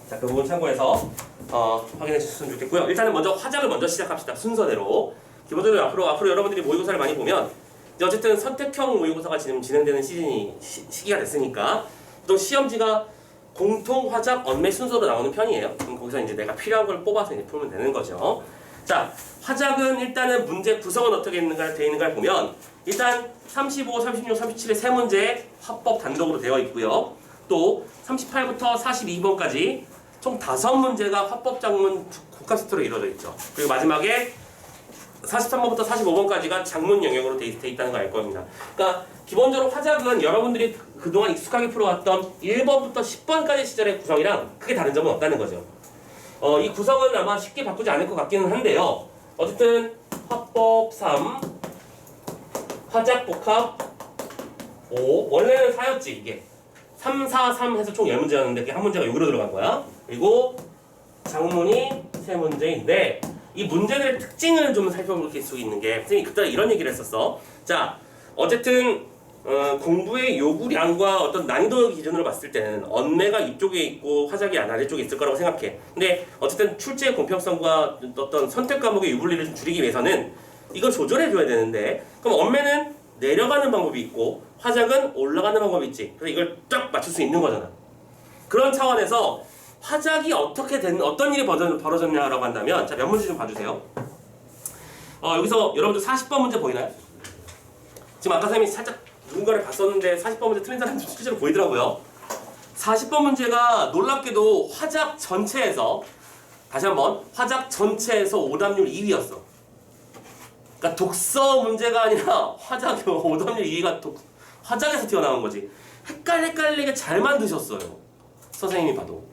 자, 그 부분 참고해서 확인해 주셨으면 좋겠고요. 일단은 먼저 화작을 먼저 시작합시다. 순서대로. 기본적으로 앞으로 여러분들이 모의고사를 많이 보면 이제 어쨌든 선택형 모의고사가 지금 진행되는 시기가 됐으니까 또 시험지가 공통 화작 언매 순서로 나오는 편이에요. 그럼 거기서 이제 내가 필요한 걸 뽑아서 이제 풀면 되는 거죠. 자, 화작은 일단은 문제 구성은 어떻게 되어 있는가를 보면 일단 35, 36, 37의 세 문제 화법 단독으로 되어 있고요. 또 38부터 42번까지 총 5문제가 화법 작문 복합 세트로 이루어져 있죠. 그리고 마지막에 43번부터 45번까지가 작문 영역으로 돼 있다는 걸 알 겁니다. 그러니까 기본적으로 화작은 여러분들이 그동안 익숙하게 풀어왔던 1번부터 10번까지 시절의 구성이랑 크게 다른 점은 없다는 거죠. 이 구성은 아마 쉽게 바꾸지 않을 것 같기는 한데요. 어쨌든 화법 3, 화작 복합 5, 원래는 4였지 이게. 3, 4, 3 해서 총 10문제였는데 그게 한 문제가 여기로 들어간 거야. 그리고 작문이 3문제인데 이 문제들의 특징을 좀 살펴볼 수 있는 게 선생님이 그때 이런 얘기를 했었어. 자, 어쨌든 공부의 요구량과 어떤 난이도 기준으로 봤을 때는 언매가 이쪽에 있고 화작이 아래쪽에 있을 거라고 생각해. 근데 어쨌든 출제의 공평성과 어떤 선택 과목의 유불리를 좀 줄이기 위해서는 이걸 조절해 줘야 되는데 그럼 언매는 내려가는 방법이 있고 화작은 올라가는 방법이 있지. 그래서 이걸 쫙 맞출 수 있는 거잖아. 그런 차원에서 화작이 어떤 일이 벌어졌냐라고 한다면 자, 몇 문제 좀 봐주세요. 여기서 여러분들 40번 문제 보이나요? 지금 아까 선생님이 살짝 누군가를 봤었는데 40번 문제 틀린 사람이 실제로 보이더라고요. 40번 문제가 놀랍게도 화작 전체에서 다시 한번 화작 전체에서 오답률 2위였어. 그러니까 독서 문제가 아니라 화작 오답률 2위가 화작에서 튀어나온 거지. 헷갈리게 잘 만드셨어요. 선생님이 봐도.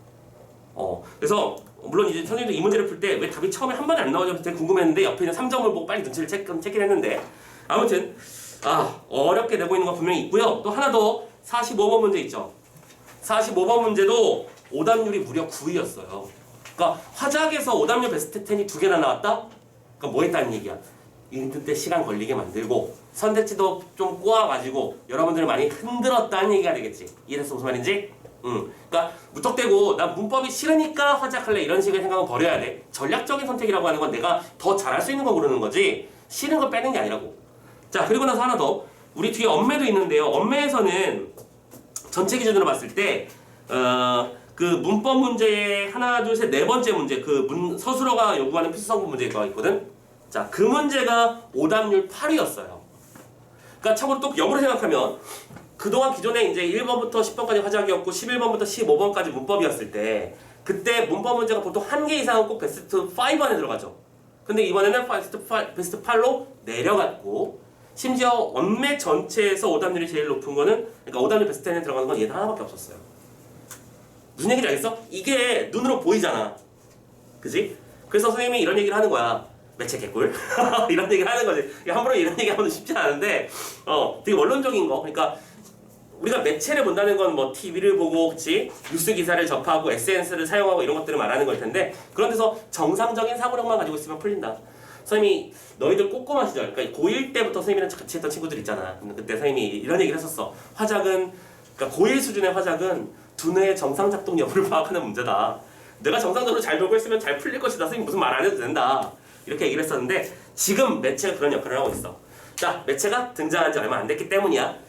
그래서 물론 이제 선생님도 이 문제를 풀 때 왜 답이 처음에 한 번에 안 나오죠? 되게 궁금했는데 옆에 있는 3점을 보고 빨리 눈치를 채긴 했는데 아무튼 어렵게 내고 있는 거 분명히 있고요. 또 하나 더 45번 문제 있죠. 45번 문제도 오답률이 무려 9위였어요. 그러니까 화작에서 오답률 베스트 10이 2개나 나왔다? 그러니까 뭐 했다는 얘기야? 인트 때 시간 걸리게 만들고 선택지도 좀 꼬아가지고 여러분들을 많이 흔들었다는 얘기가 되겠지. 이해됐어 무슨 말인지? 그러니까 무턱대고 나 문법이 싫으니까 화작할래 이런 식의 생각은 버려야 돼. 전략적인 선택이라고 하는 건 내가 더 잘할 수 있는 거 고르는 거지 싫은 걸 빼는 게 아니라고. 자, 그리고 나서 하나 더 우리 뒤에 언매도 있는데요. 언매에서는 전체 기준으로 봤을 때 그 문법 문제의 하나 둘 셋 네 번째 문제 그 서술어가 요구하는 필수성분 문제가 있거든. 자, 그 문제가 오답률 8위였어요. 그러니까 참고로 또 역으로 생각하면 그동안 기존에 이제 1번부터 10번까지 화작이었고 11번부터 15번까지 문법이었을 때 그때 문법 문제가 보통 1개 이상은 꼭 베스트 5 안에 들어가죠. 근데 이번에는 베스트 8로 내려갔고 심지어 언매 전체에서 오답률이 제일 높은 거는 그러니까 오답률 베스트 10에 들어가는 건 얘 하나밖에 없었어요. 무슨 얘기인지 알겠어? 이게 눈으로 보이잖아. 그지? 그래서 선생님이 이런 얘기를 하는 거야. 매체 개꿀? 이런 얘기를 하는 거지. 함부로 이런 얘기 하면 쉽지 않은데 되게 원론적인 거. 그러니까 우리가 매체를 본다는 건 뭐 TV를 보고 그치? 뉴스 기사를 접하고 SNS를 사용하고 이런 것들을 말하는 걸 텐데 그런 데서 정상적인 사고력만 가지고 있으면 풀린다. 선생님이 너희들 꼬꼬마 시절 그러니까 고1 때부터 선생님이랑 같이 했던 친구들 있잖아. 그때 선생님이 이런 얘기를 했었어. 화작은 그러니까 고1 수준의 화작은 두뇌의 정상 작동 여부를 파악하는 문제다. 내가 정상적으로 잘 보고 있으면 잘 풀릴 것이다. 선생님 무슨 말 안 해도 된다. 이렇게 얘기를 했었는데 지금 매체가 그런 역할을 하고 있어. 자, 매체가 등장한 지 얼마 안 됐기 때문이야.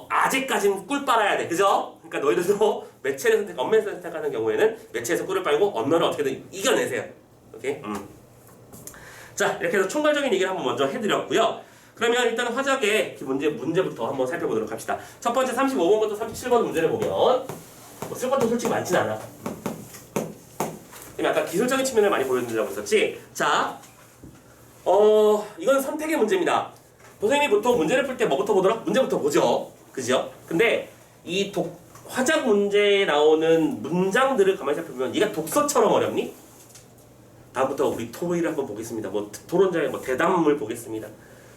아직까지는 꿀 빨아야 돼. 그죠? 그러니까 너희들도 매체를 언매를 선택하는 경우에는 매체에서 꿀을 빨고 언어를 어떻게든 이겨내세요. 오케이? 자, 이렇게 해서 총괄적인 얘기를 한번 먼저 해드렸고요. 그러면 일단 화작의 문제부터 한번 살펴보도록 합시다. 첫 번째 35번부터 37번 문제를 보면 뭐 쓸 것도 솔직히 많진 않아. 아까 기술적인 측면을 많이 보여드리려고 했었지. 자, 이건 선택의 문제입니다. 선생님이 보통 문제를 풀 때 뭐부터 보더라? 문제부터 보죠. 그죠? 근데 이 화작 문제에 나오는 문장들을 가만히 살펴보면 얘가 독서처럼 어렵니? 다음부터 우리 토의를 한번 보겠습니다. 뭐 토론자의 뭐 대담을 보겠습니다.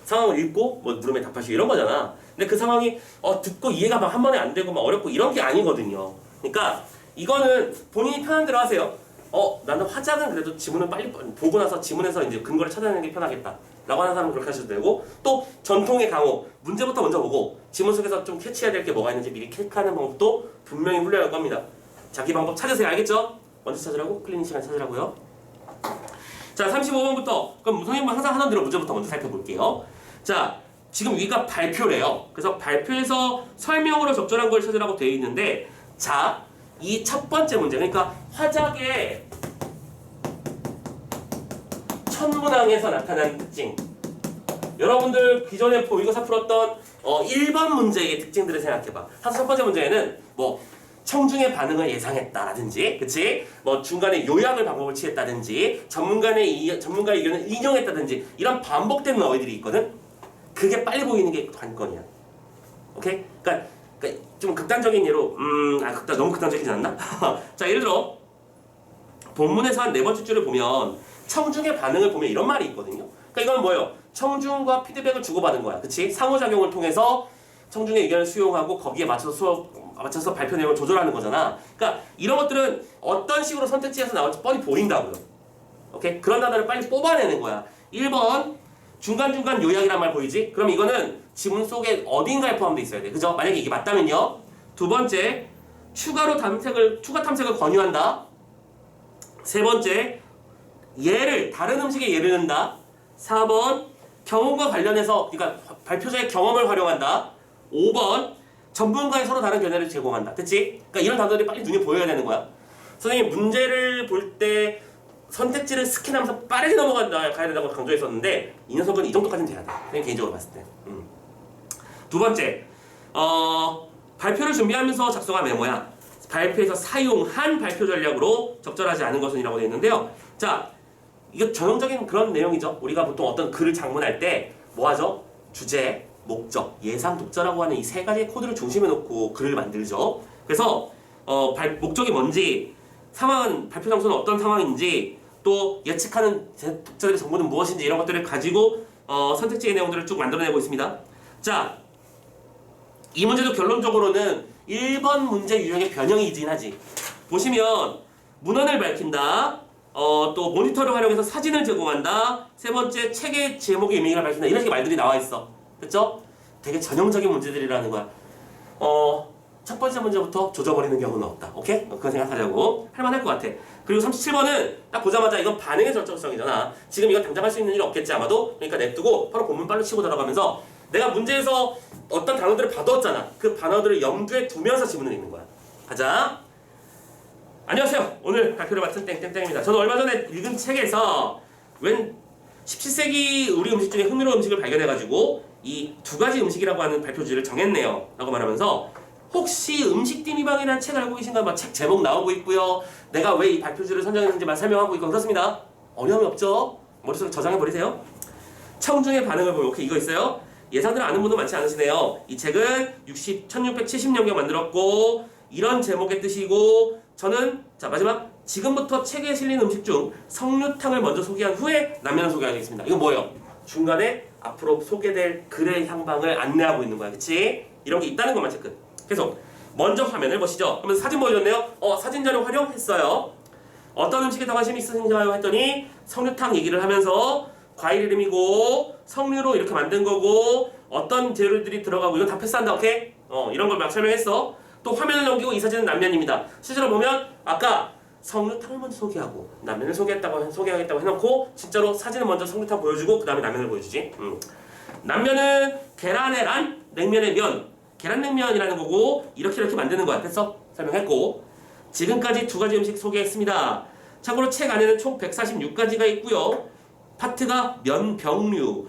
상황을 읽고 뭐 물음에 답하시고 이런 거잖아. 근데 그 상황이 듣고 이해가 막 한 번에 안 되고 막 어렵고 이런 게 아니거든요. 그러니까 이거는 본인이 편한 대로 하세요. 나는 화작은 그래도 지문을 빨리 보고 나서 지문에서 이제 근거를 찾아내는 게 편하겠다. 라고 하는 사람은 그렇게 하셔도 되고 또 전통의 강호 문제부터 먼저 보고 지문 속에서 좀 캐치해야 될 게 뭐가 있는지 미리 체크하는 방법도 분명히 훌륭할 겁니다. 자기 방법 찾으세요. 알겠죠? 먼저 찾으라고? 클리닝 시간 찾으라고요. 자, 35번부터 그럼 선생님 항상 하던 대로 문제부터 먼저 살펴볼게요. 자, 지금 위가 발표래요. 그래서 발표에서 설명으로 적절한 걸 찾으라고 되어 있는데, 자, 이 첫 번째 문제, 그러니까 화작의 천문항에서 나타난 특징. 여러분들 기존에 모의고사 풀었던 1번 문제의 특징들을 생각해봐. 사실 첫 번째 문제에는 뭐 청중의 반응을 예상했다라든지, 그치? 뭐 중간에 요약을 방법을 취했다든지, 전문가의 의견을 인용했다든지, 이런 반복되는 어휘들이 있거든. 그게 빨리 보이는 게 관건이야. 오케이? 그러니까 좀 극단적인 예로, 너무 극단적이지 않나? 자, 예를 들어 본문에서 한 네 번째 줄을 보면 청중의 반응을 보면 이런 말이 있거든요. 그러니까 이건 뭐예요? 청중과 피드백을 주고받은 거야. 그치? 상호작용을 통해서 청중의 의견을 수용하고 거기에 맞춰서 발표 내용을 조절하는 거잖아. 그러니까 이런 것들은 어떤 식으로 선택지에서 나올지 뻔히 보인다고요. 오케이? 그런 단어를 빨리 뽑아내는 거야. 1번 중간중간 요약이란 말 보이지? 그럼 이거는 지문 속에 어딘가에 포함되어 있어야 돼. 그죠? 만약에 이게 맞다면요. 두 번째, 추가 탐색을 권유한다. 세 번째, 다른 음식의 예를 든다. 4번, 경험과 관련해서, 그러니까 발표자의 경험을 활용한다. 5번, 전문가의 서로 다른 견해를 제공한다. 됐지? 그러니까 이런 단어들이 빨리 눈에 보여야 되는 거야. 선생님, 문제를 볼 때 선택지를 스캔하면서 빠르게 가야 된다고 강조했었는데, 이 녀석은 이 정도까지는 돼야 돼. 선생님 개인적으로 봤을 때. 두 번째, 발표를 준비하면서 작성한 메모야. 발표에서 사용한 발표 전략으로 적절하지 않은 것은이라고 되어 있는데요. 자, 이거 전형적인 그런 내용이죠. 우리가 보통 어떤 글을 장문할 때 뭐 하죠? 주제, 목적, 예상 독자라고 하는 이 세 가지의 코드를 중심에 놓고 글을 만들죠. 그래서 목적이 뭔지, 상황은 발표 장소는 어떤 상황인지, 또 예측하는 독자들의 정보는 무엇인지 이런 것들을 가지고 선택지의 내용들을 쭉 만들어내고 있습니다. 자, 이 문제도 결론적으로는 1번 문제 유형의 변형이긴 하지. 보시면 문헌을 밝힌다. 또 모니터를 활용해서 사진을 제공한다. 세 번째, 책의 제목의 의미를 밝힌다. 이런 식의 말들이 나와 있어. 됐죠? 되게 전형적인 문제들이라는 거야. 첫 번째 문제부터 조져버리는 경우는 없다. 오케이? 그거 생각하자고. 할만할 것 같아. 그리고 37번은 딱 보자마자 이건 반응의 절정성이잖아. 지금 이거 당장 할 수 있는 일 없겠지 아마도. 그러니까 냅두고 바로 본문 빨리 치고 들어가면서 내가 문제에서 어떤 단어들을 받았잖아. 그 단어들을 염두에 두면서 지문을 읽는 거야. 가자. 안녕하세요. 오늘 발표를 맡은 땡땡땡입니다. 저는 얼마 전에 읽은 책에서 17세기 우리 음식 중에 흥미로운 음식을 발견해가지고 이 두 가지 음식이라고 하는 발표주제를 정했네요. 라고 말하면서 혹시 음식띠미방이라는 책 알고 계신가요? 책 제목 나오고 있고요. 내가 왜 이 발표주제를 선정했는지만 설명하고 있고 그렇습니다. 어려움이 없죠? 머릿속에 저장해버리세요. 청중의 반응을 보면 오케이 이거 있어요. 예상대로 아는 분도 많지 않으시네요. 이 책은 1670년경 만들었고 이런 제목의 뜻이고 저는 자 마지막 지금부터 책에 실린 음식 중 석류탕을 먼저 소개한 후에 라면을 소개하겠습니다. 이건 뭐예요? 중간에 앞으로 소개될 글의 향방을 안내하고 있는 거야. 그치? 이런 게 있다는 것만 체크. 계속 먼저 화면을 보시죠. 그러면 사진 보여줬네요. 사진 자료 활용했어요. 어떤 음식에 더 관심이 있으신가요? 했더니 석류탕 얘기를 하면서 과일 이름이고 석류로 이렇게 만든 거고 어떤 재료들이 들어가고 이건 다 패스한다. 오케이? 이런 걸 막 설명했어. 또 화면을 넘기고 이 사진은 남면입니다. 실제로 보면 아까 석류탕을 먼저 소개하고 라면을 소개하겠다고 해놓고 진짜로 사진을 먼저 석류탕 보여주고 그 다음에 라면을 보여주지. 남면은 계란의 란, 냉면의 면, 계란냉면이라는 거고 이렇게 만드는 거야. 됐어? 설명했고 지금까지 두 가지 음식 소개했습니다. 참고로 책 안에는 총 146가지가 있고요. 파트가 면, 병류,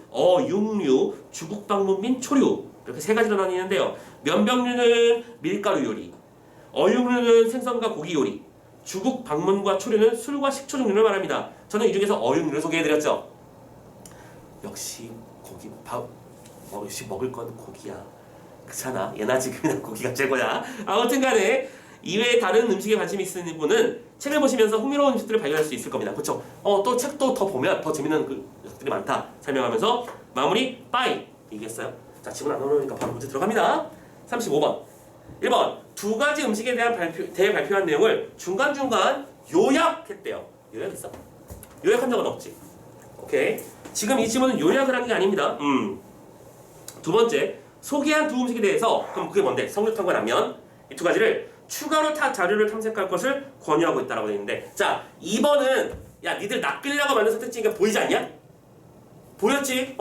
육류, 주국 방문 및 초류 이렇게 세 가지로 나뉘는데요. 면, 병류는 밀가루 요리, 어육류는 생선과 고기 요리, 주국 방문과 초류는 술과 식초 종류를 말합니다. 저는 이 중에서 어육류를 소개해드렸죠. 역시 역시 먹을 건 고기야. 그렇잖아. 예나 지금이나 고기가 최고야. 아무튼 간에 이외에 다른 음식에 관심이 있으신 분은 책을 보시면서 흥미로운 음식들을 발견할 수 있을 겁니다. 그렇죠? 또 책도 더 보면 더 재밌는 녀석들이 많다. 설명하면서 마무리 빠이 얘기했어요. 자, 지문 안 어려우니까 바로 문제 들어갑니다. 35번. 1번. 두 가지 음식에 대한 발표한 내용을 중간중간 요약했대요. 요약했어? 요약한 적은 없지. 오케이. 지금 이 지문은 요약을 한 게 아닙니다. 두 번째. 소개한 두 음식에 대해서 그럼 그게 뭔데? 석류탕과 라면 이 두 가지를 추가로 자료를 탐색할 것을 권유하고 있다라고 되어 있는데, 자 2번은 야 니들 낚으려고 만든 선택지니까 보이지 않냐? 보였지?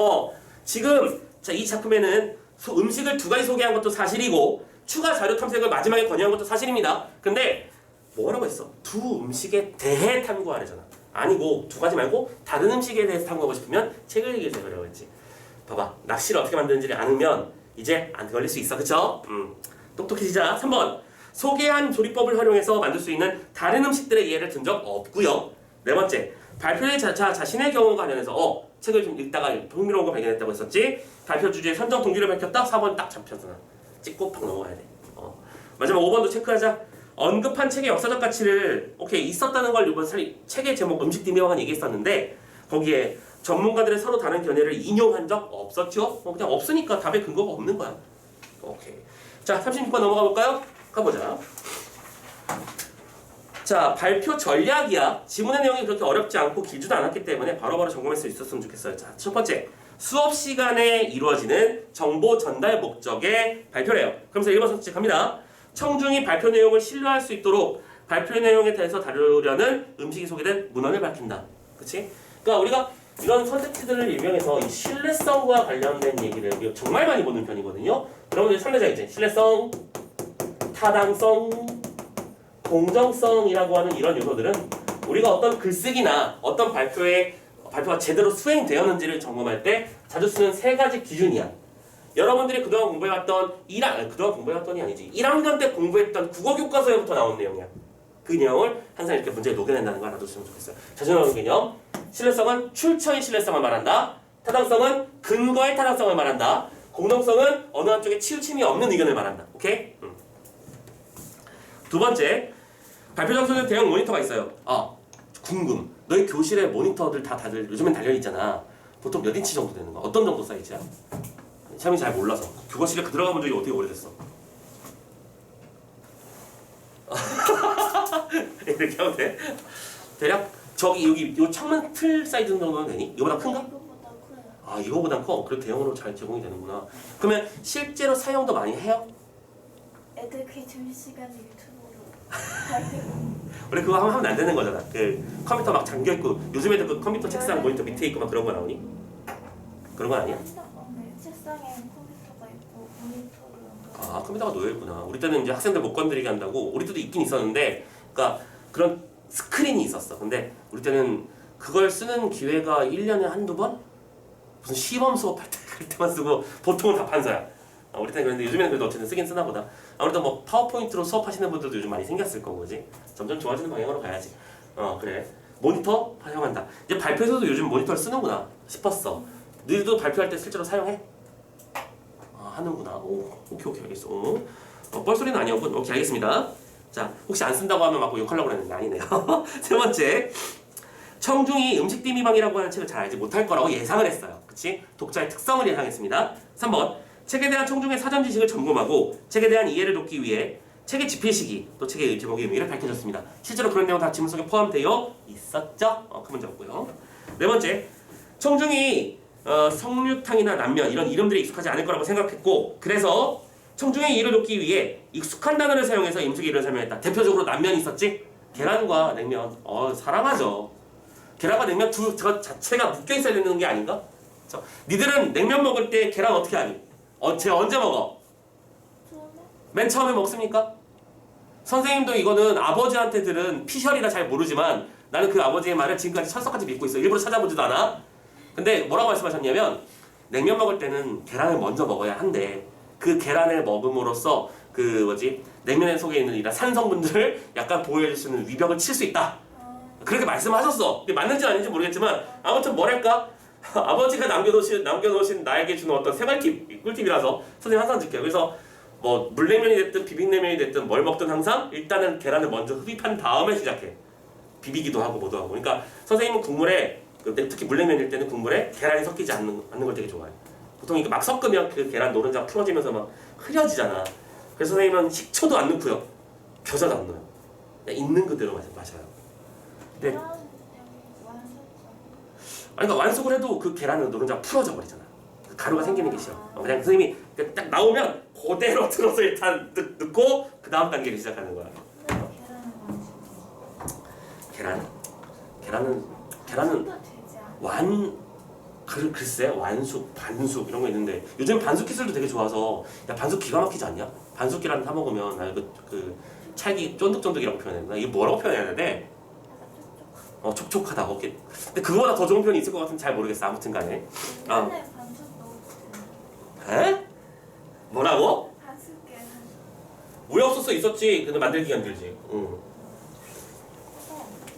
지금 자 이 작품에는 음식을 두 가지 소개한 것도 사실이고 추가 자료 탐색을 마지막에 권유한 것도 사실입니다. 근데 뭐라고 했어? 두 음식에 대해 탐구하래잖아. 아니고 두 가지 말고 다른 음식에 대해서 탐구하고 싶으면 책을 읽으세요라고 했지. 봐봐, 낚시를 어떻게 만드는지를 아면 이제 안 걸릴 수 있어, 그쵸? 똑똑해지자. 3번, 소개한 조리법을 활용해서 만들 수 있는 다른 음식들의 예를 든 적 없고요. 네 번째, 발표의 자신의 경험과 관련해서 책을 좀 읽다가 흥미로운 거 발견했다고 했었지. 발표 주제에 선정 동기를 밝혔다. 4번 딱 잡혔어. 찍고 팍 넘어가야 돼. 마지막 5번도 체크하자. 언급한 책의 역사적 가치를 오케이 있었다는 걸 이번 책의 제목 음식 디미왕은 얘기했었는데 거기에 전문가들의 서로 다른 견해를 인용한 적 없었죠? 그냥 없으니까 답에 근거가 없는 거야. 오케이. 자, 36번 넘어가 볼까요? 가보자. 자, 발표 전략이야. 지문의 내용이 그렇게 어렵지 않고 길지도 않았기 때문에 바로바로 점검할 수 있었으면 좋겠어요. 자, 첫 번째. 수업 시간에 이루어지는 정보 전달 목적의 발표래요. 그러면서 1번 선택지 갑니다. 청중이 발표 내용을 신뢰할 수 있도록 발표 내용에 대해서 다루려는 음식이 소개된 문헌을 밝힌다. 그치? 그러니까 우리가 이런 선택지들을 이용해서 이 신뢰성과 관련된 얘기를 정말 많이 보는 편이거든요. 여러분들 상대적이지? 신뢰성, 타당성, 공정성이라고 하는 이런 요소들은 우리가 어떤 글쓰기나 어떤 발표가 제대로 수행되었는지를 점검할 때 자주 쓰는 세 가지 기준이야. 여러분들이 그동안 공부해왔던 그동안 공부해왔던이 아니지. 1학년 때 공부했던 국어 교과서에부터 나온 내용이야. 그 내용을 항상 이렇게 문제에 녹여낸다는 걸 알아두시면 좋겠어요. 자주 개념. 신뢰성은 출처의 신뢰성을 말한다. 타당성은 근거의 타당성을 말한다. 공정성은 어느 한쪽에 치우침이 없는 의견을 말한다. 오케이? 두 번째, 발표 장소에 대형 모니터가 있어요. 궁금. 너희 교실에 모니터들 다들 요즘엔 달려있잖아. 보통 몇 인치 정도 되는 거야? 어떤 정도 사이즈야? 참이 잘 몰라서. 교과실에 들어가 본 적이 어떻게 오래됐어? 이렇게 하면 돼? 대략 여기 요 창문 틀 사이즈 정도는 되니? 이거보다 큰가? 이거보다 커요. 이거보다 커? 그래 대형으로 잘 제공이 되는구나. 그러면 실제로 사용도 많이 해요? 애들 그 점심시간에 유튜브로 원래 그거 하면 안 되는 거잖아. 그 컴퓨터 막 잠겨 있고 요즘 애들 그 컴퓨터 책상 모니터 밑에 있고 막 그런 거 나오니? 그런 거 아니야? 책상에 컴퓨터가 있고 모니터를 컴퓨터가 놓여 있구나. 우리 때는 이제 학생들 못 건드리게 한다고 우리 때도 있긴 있었는데, 그러니까 그런 스크린이 있었어. 근데 우리 때는 그걸 쓰는 기회가 1년에 한두 번? 무슨 시범 수업할 때 그럴 때만 쓰고 보통은 다 판서야. 우리 때는 그런데 요즘에는 그래도 어쨌든 쓰긴 쓰나 보다. 아무래도 뭐 파워포인트로 수업하시는 분들도 요즘 많이 생겼을 거고, 그지? 점점 좋아지는 방향으로 가야지. 그래. 모니터 사용한다. 이제 발표에서도 요즘 모니터를 쓰는구나 싶었어. 너희도 발표할 때 실제로 사용해? 하는구나. 오케이 알겠어. 뻘소리는 아니었군. 오케이 알겠습니다. 자, 혹시 안 쓴다고 하면 막 욕하려고 그랬는데 아니네요. 세 번째, 청중이 음식 디미방이라고 하는 책을 잘 알지 못할 거라고 예상을 했어요. 그치? 독자의 특성을 예상했습니다. 3번, 책에 대한 청중의 사전 지식을 점검하고 책에 대한 이해를 돕기 위해 책의 집필 시기, 또 책의 제목의 의미를 밝혀줬습니다. 실제로 그런 내용 다 지문 속에 포함되어 있었죠? 그 문제 없고요. 네 번째, 청중이 성류탕이나 남면 이런 이름들이 익숙하지 않을 거라고 생각했고, 그래서 청중의 이해를 돕기 위해 익숙한 단어를 사용해서 음식의 이름을 설명했다. 대표적으로 남면이 있었지? 계란과 냉면. 사랑하죠. 계란과 냉면 저 자체가 묶여 있어야 되는 게 아닌가? 니들은 냉면 먹을 때 계란 어떻게 하니? 언제 먹어? 맨 처음에 먹습니까? 선생님도 이거는 아버지한테 들은 피셜이라 잘 모르지만 나는 그 아버지의 말을 지금까지 철석같이 믿고 있어. 일부러 찾아보지도 않아. 근데 뭐라고 말씀하셨냐면 냉면 먹을 때는 계란을 먼저 먹어야 한대. 그 계란을 먹음으로써 냉면 속에 있는 이런 산성분들을 약간 보호해줄 수 있는 위벽을 칠 수 있다. 그렇게 말씀하셨어. 근데 맞는지 아닌지 모르겠지만 아무튼 뭐랄까 아버지가 남겨놓으신 나에게 주는 어떤 생활팁, 꿀팁이라서 선생님 항상 지켜요. 그래서 뭐 물냉면이 됐든 비빔냉면이 됐든 뭘 먹든 항상 일단은 계란을 먼저 흡입한 다음에 시작해. 비비기도 하고 뭐도 하고. 그러니까 선생님은 국물에 특히 물냉면일 때는 국물에 계란이 섞이지 않는 걸 되게 좋아해. 보통 이거 막 섞으면 그 계란 노른자가 풀어지면서 막 흐려지잖아. 그래서 선생님은 식초도 안 넣고요. 겨자도 안 넣어요. 그냥 있는 그대로 마셔요. 근데 그러니까 완숙을 해도 그 계란은 노른자가 풀어져 버리잖아. 그 가루가 생기는 게 싫어. 그냥 선생님이 딱 나오면 그대로 들어서 일단 넣고 그 다음 단계를 시작하는 거야. 계란은 계란은 다 되지 않아? 글쎄 완숙, 반숙 이런 거 있는데 요즘 반숙 기술도 되게 좋아서 야 반숙 기가 막히지 않냐? 반숙 계란 사 먹으면 나 그 찰기 쫀득쫀득이라고 표현해. 나 이게 뭐라고 표현해야 되는데 약간 촉촉. 촉촉하다. 오케이. 근데 그거보다 더 좋은 표현이 있을 것 같은데 잘 모르겠어. 아무튼간에. 계란에 반숙 넣었지. 에? 뭐라고? 반숙 계란. 왜 없었어? 있었지. 근데 만들기가 힘들지. 응.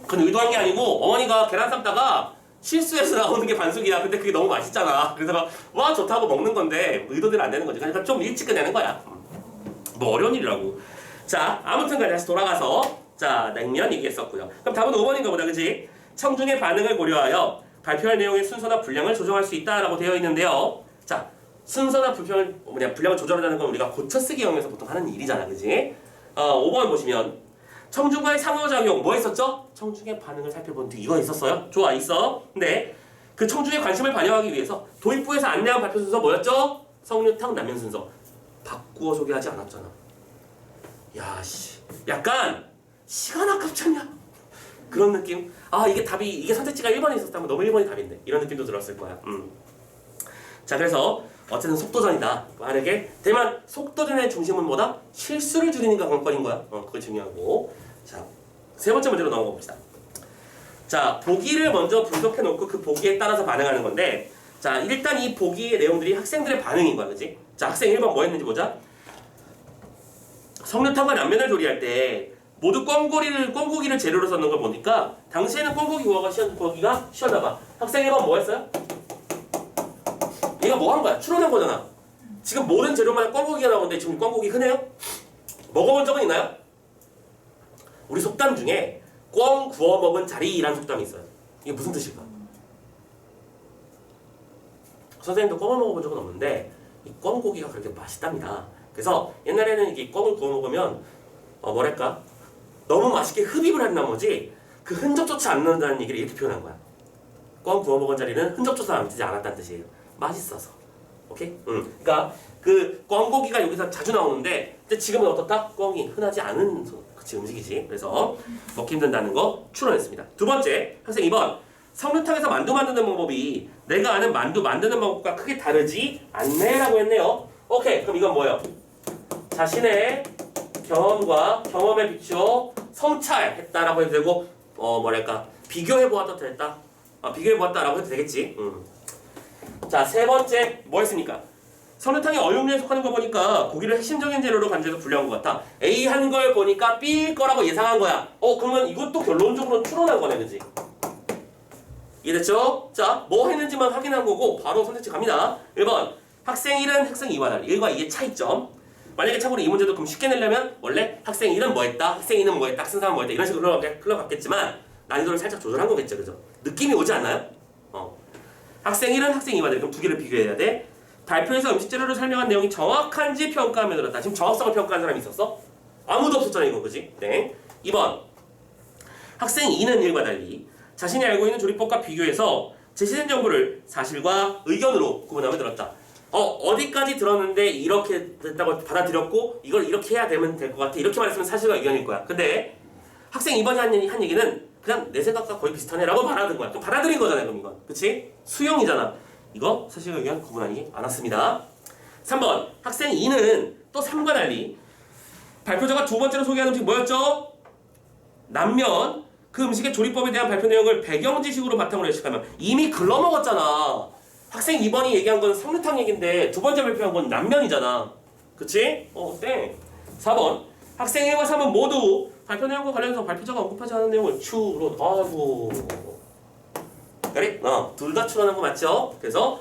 그건 의도한 게 아니고 어머니가 계란 삶다가 실수해서 나오는 게 반숙이야. 근데 그게 너무 맛있잖아. 그래서 와 좋다고 먹는 건데 의도대로 안 되는 거지. 그러니까 좀 일찍 끝내는 거야. 뭐 어려운 일이라고. 자, 아무튼간에 다시 돌아가서 자 냉면 얘기했었고요. 그럼 답은 5번인가 보다, 그치? 청중의 반응을 고려하여 발표할 내용의 순서나 분량을 조정할 수 있다라고 되어 있는데요. 자, 순서나 분량을 조절하는 건 우리가 고쳐쓰기 영역에서 보통 하는 일이잖아, 그치? 5번 보시면 청중과의 상호작용 뭐 했었죠? 청중의 반응을 살펴본 뒤 이거 있었어요? 좋아, 있어. 근데 그 청중의 관심을 반영하기 위해서 도입부에서 안내한 발표 순서 뭐였죠? 성류탕 라면 순서. 바꾸어 소개하지 않았잖아. 야, 씨. 약간 시간 아깝지 않냐? 그런 느낌? 아, 이게 선택지가 1번에 있었다면 너무 1번이 답인데. 이런 느낌도 들었을 거야. 자, 그래서 어쨌든 속도전이다. 빠르게. 다만 속도전의 중심은 뭐다? 실수를 줄이는 게 관건인 거야. 그거 중요하고. 자, 세 번째 문제로 넘어가 봅시다. 자, 보기를 먼저 분석해 놓고 그 보기에 따라서 반응하는 건데, 자, 일단 이 보기의 내용들이 학생들의 반응인 거야, 그지? 자, 학생 1번 뭐 했는지 보자. 성류탕과 라면을 조리할 때 모두 꿩고기를 재료로 썼는 걸 보니까 당시에는 꿩고기 구워가 쉬었나 봐. 학생 1번 뭐 했어요? 얘가 뭐 한 거야? 추론한 거잖아. 지금 모든 재료마다 꿩고기가 나오는데 지금 꿩고기 흔해요? 먹어본 적은 있나요? 우리 속담 중에 꿩 구워 먹은 자리라는 속담이 있어요. 이게 무슨 뜻일까? 선생님도 꿩을 먹어본 적은 없는데 이 꿩고기가 그렇게 맛있답니다. 그래서 옛날에는 이게 꿩을 구워 먹으면 뭐랄까 너무 맛있게 흡입을 한 나머지 그 흔적조차 안 난다는 얘기를 이렇게 표현한 거야. 꿩 구워 먹은 자리는 흔적조차 남지 않았다는 뜻이에요. 맛있어서. 오케이? 그러니까 그 꿩고기가 여기서 자주 나오는데 근데 지금은 어떻다? 꿩이 흔하지 않은 음식이지. 그래서 먹기 힘든다는 거 추론했습니다. 두 번째, 학생 2번. 성류탕에서 만두 만드는 방법이 내가 아는 만두 만드는 방법과 크게 다르지 않네라고 했네요. 오케이, 그럼 이건 뭐예요? 자신의 경험과 경험에 비추어 성찰했다라고 해도 되고 비교해보았다 됐다. 비교해보았다라고 해도 되겠지. 자, 세 번째 뭐 했습니까? 성류탕이 어육류에 속하는 거 보니까 고기를 핵심적인 재료로 간주해서 분류한 것 같아. A 한 걸 보니까 B일 거라고 예상한 거야. 그러면 이것도 결론적으로 추론한 거네, 그지? 이해됐죠? 자, 뭐 했는지만 확인한 거고 바로 선택지 갑니다. 1번 학생 1은 학생 2와 달리 1과 2의 차이점. 만약에 참고로 이 문제도 그럼 쉽게 내려면 원래 학생 1은 뭐 했다, 학생 2는 뭐 했다, 학생 3은 뭐 했다 이런 식으로 흘러갔겠지만 난이도를 살짝 조절한 거겠죠, 그죠? 느낌이 오지 않나요? 학생 1은 학생 2와 달리 그럼 두 개를 비교해야 돼. 발표에서 음식 재료를 설명한 내용이 정확한지 평가하며 들었다. 지금 정확성을 평가한 사람이 있었어? 아무도 없었잖아, 이거, 그지? 네. 2번 학생 2는 1과 달리 자신이 알고 있는 조리법과 비교해서 제시된 정보를 사실과 의견으로 구분하며 들었다. 어디까지 들었는데 이렇게 됐다고 받아들였고 이걸 이렇게 해야 되면 될 것 같아. 이렇게 말했으면 사실과 의견일 거야. 근데 학생 2번이 한 얘기는 그냥 내 생각과 거의 비슷하네 라고 받아들인 거야. 그럼 받아들인 거잖아요, 그럼 이건. 그치? 수용이잖아. 이거 사실과 의견 구분하지 않았습니다. 3번 학생 2는 또 3과 달리 발표자가 두 번째로 소개한 음식 뭐였죠? 남면. 그 음식의 조리법에 대한 발표 내용을 배경 지식으로 바탕으로 예측하면 이미 글러먹었잖아. 학생 2번이 얘기한 건 성류탕 얘기인데 두 번째 발표한 건 남면이잖아. 그치? 땡. 4번 학생 1과 3은 모두 발표 내용과 관련해서 발표자가 언급하지 않은 내용을 추론. 아이고. 그래? 둘 다 추론한 거 맞죠? 그래서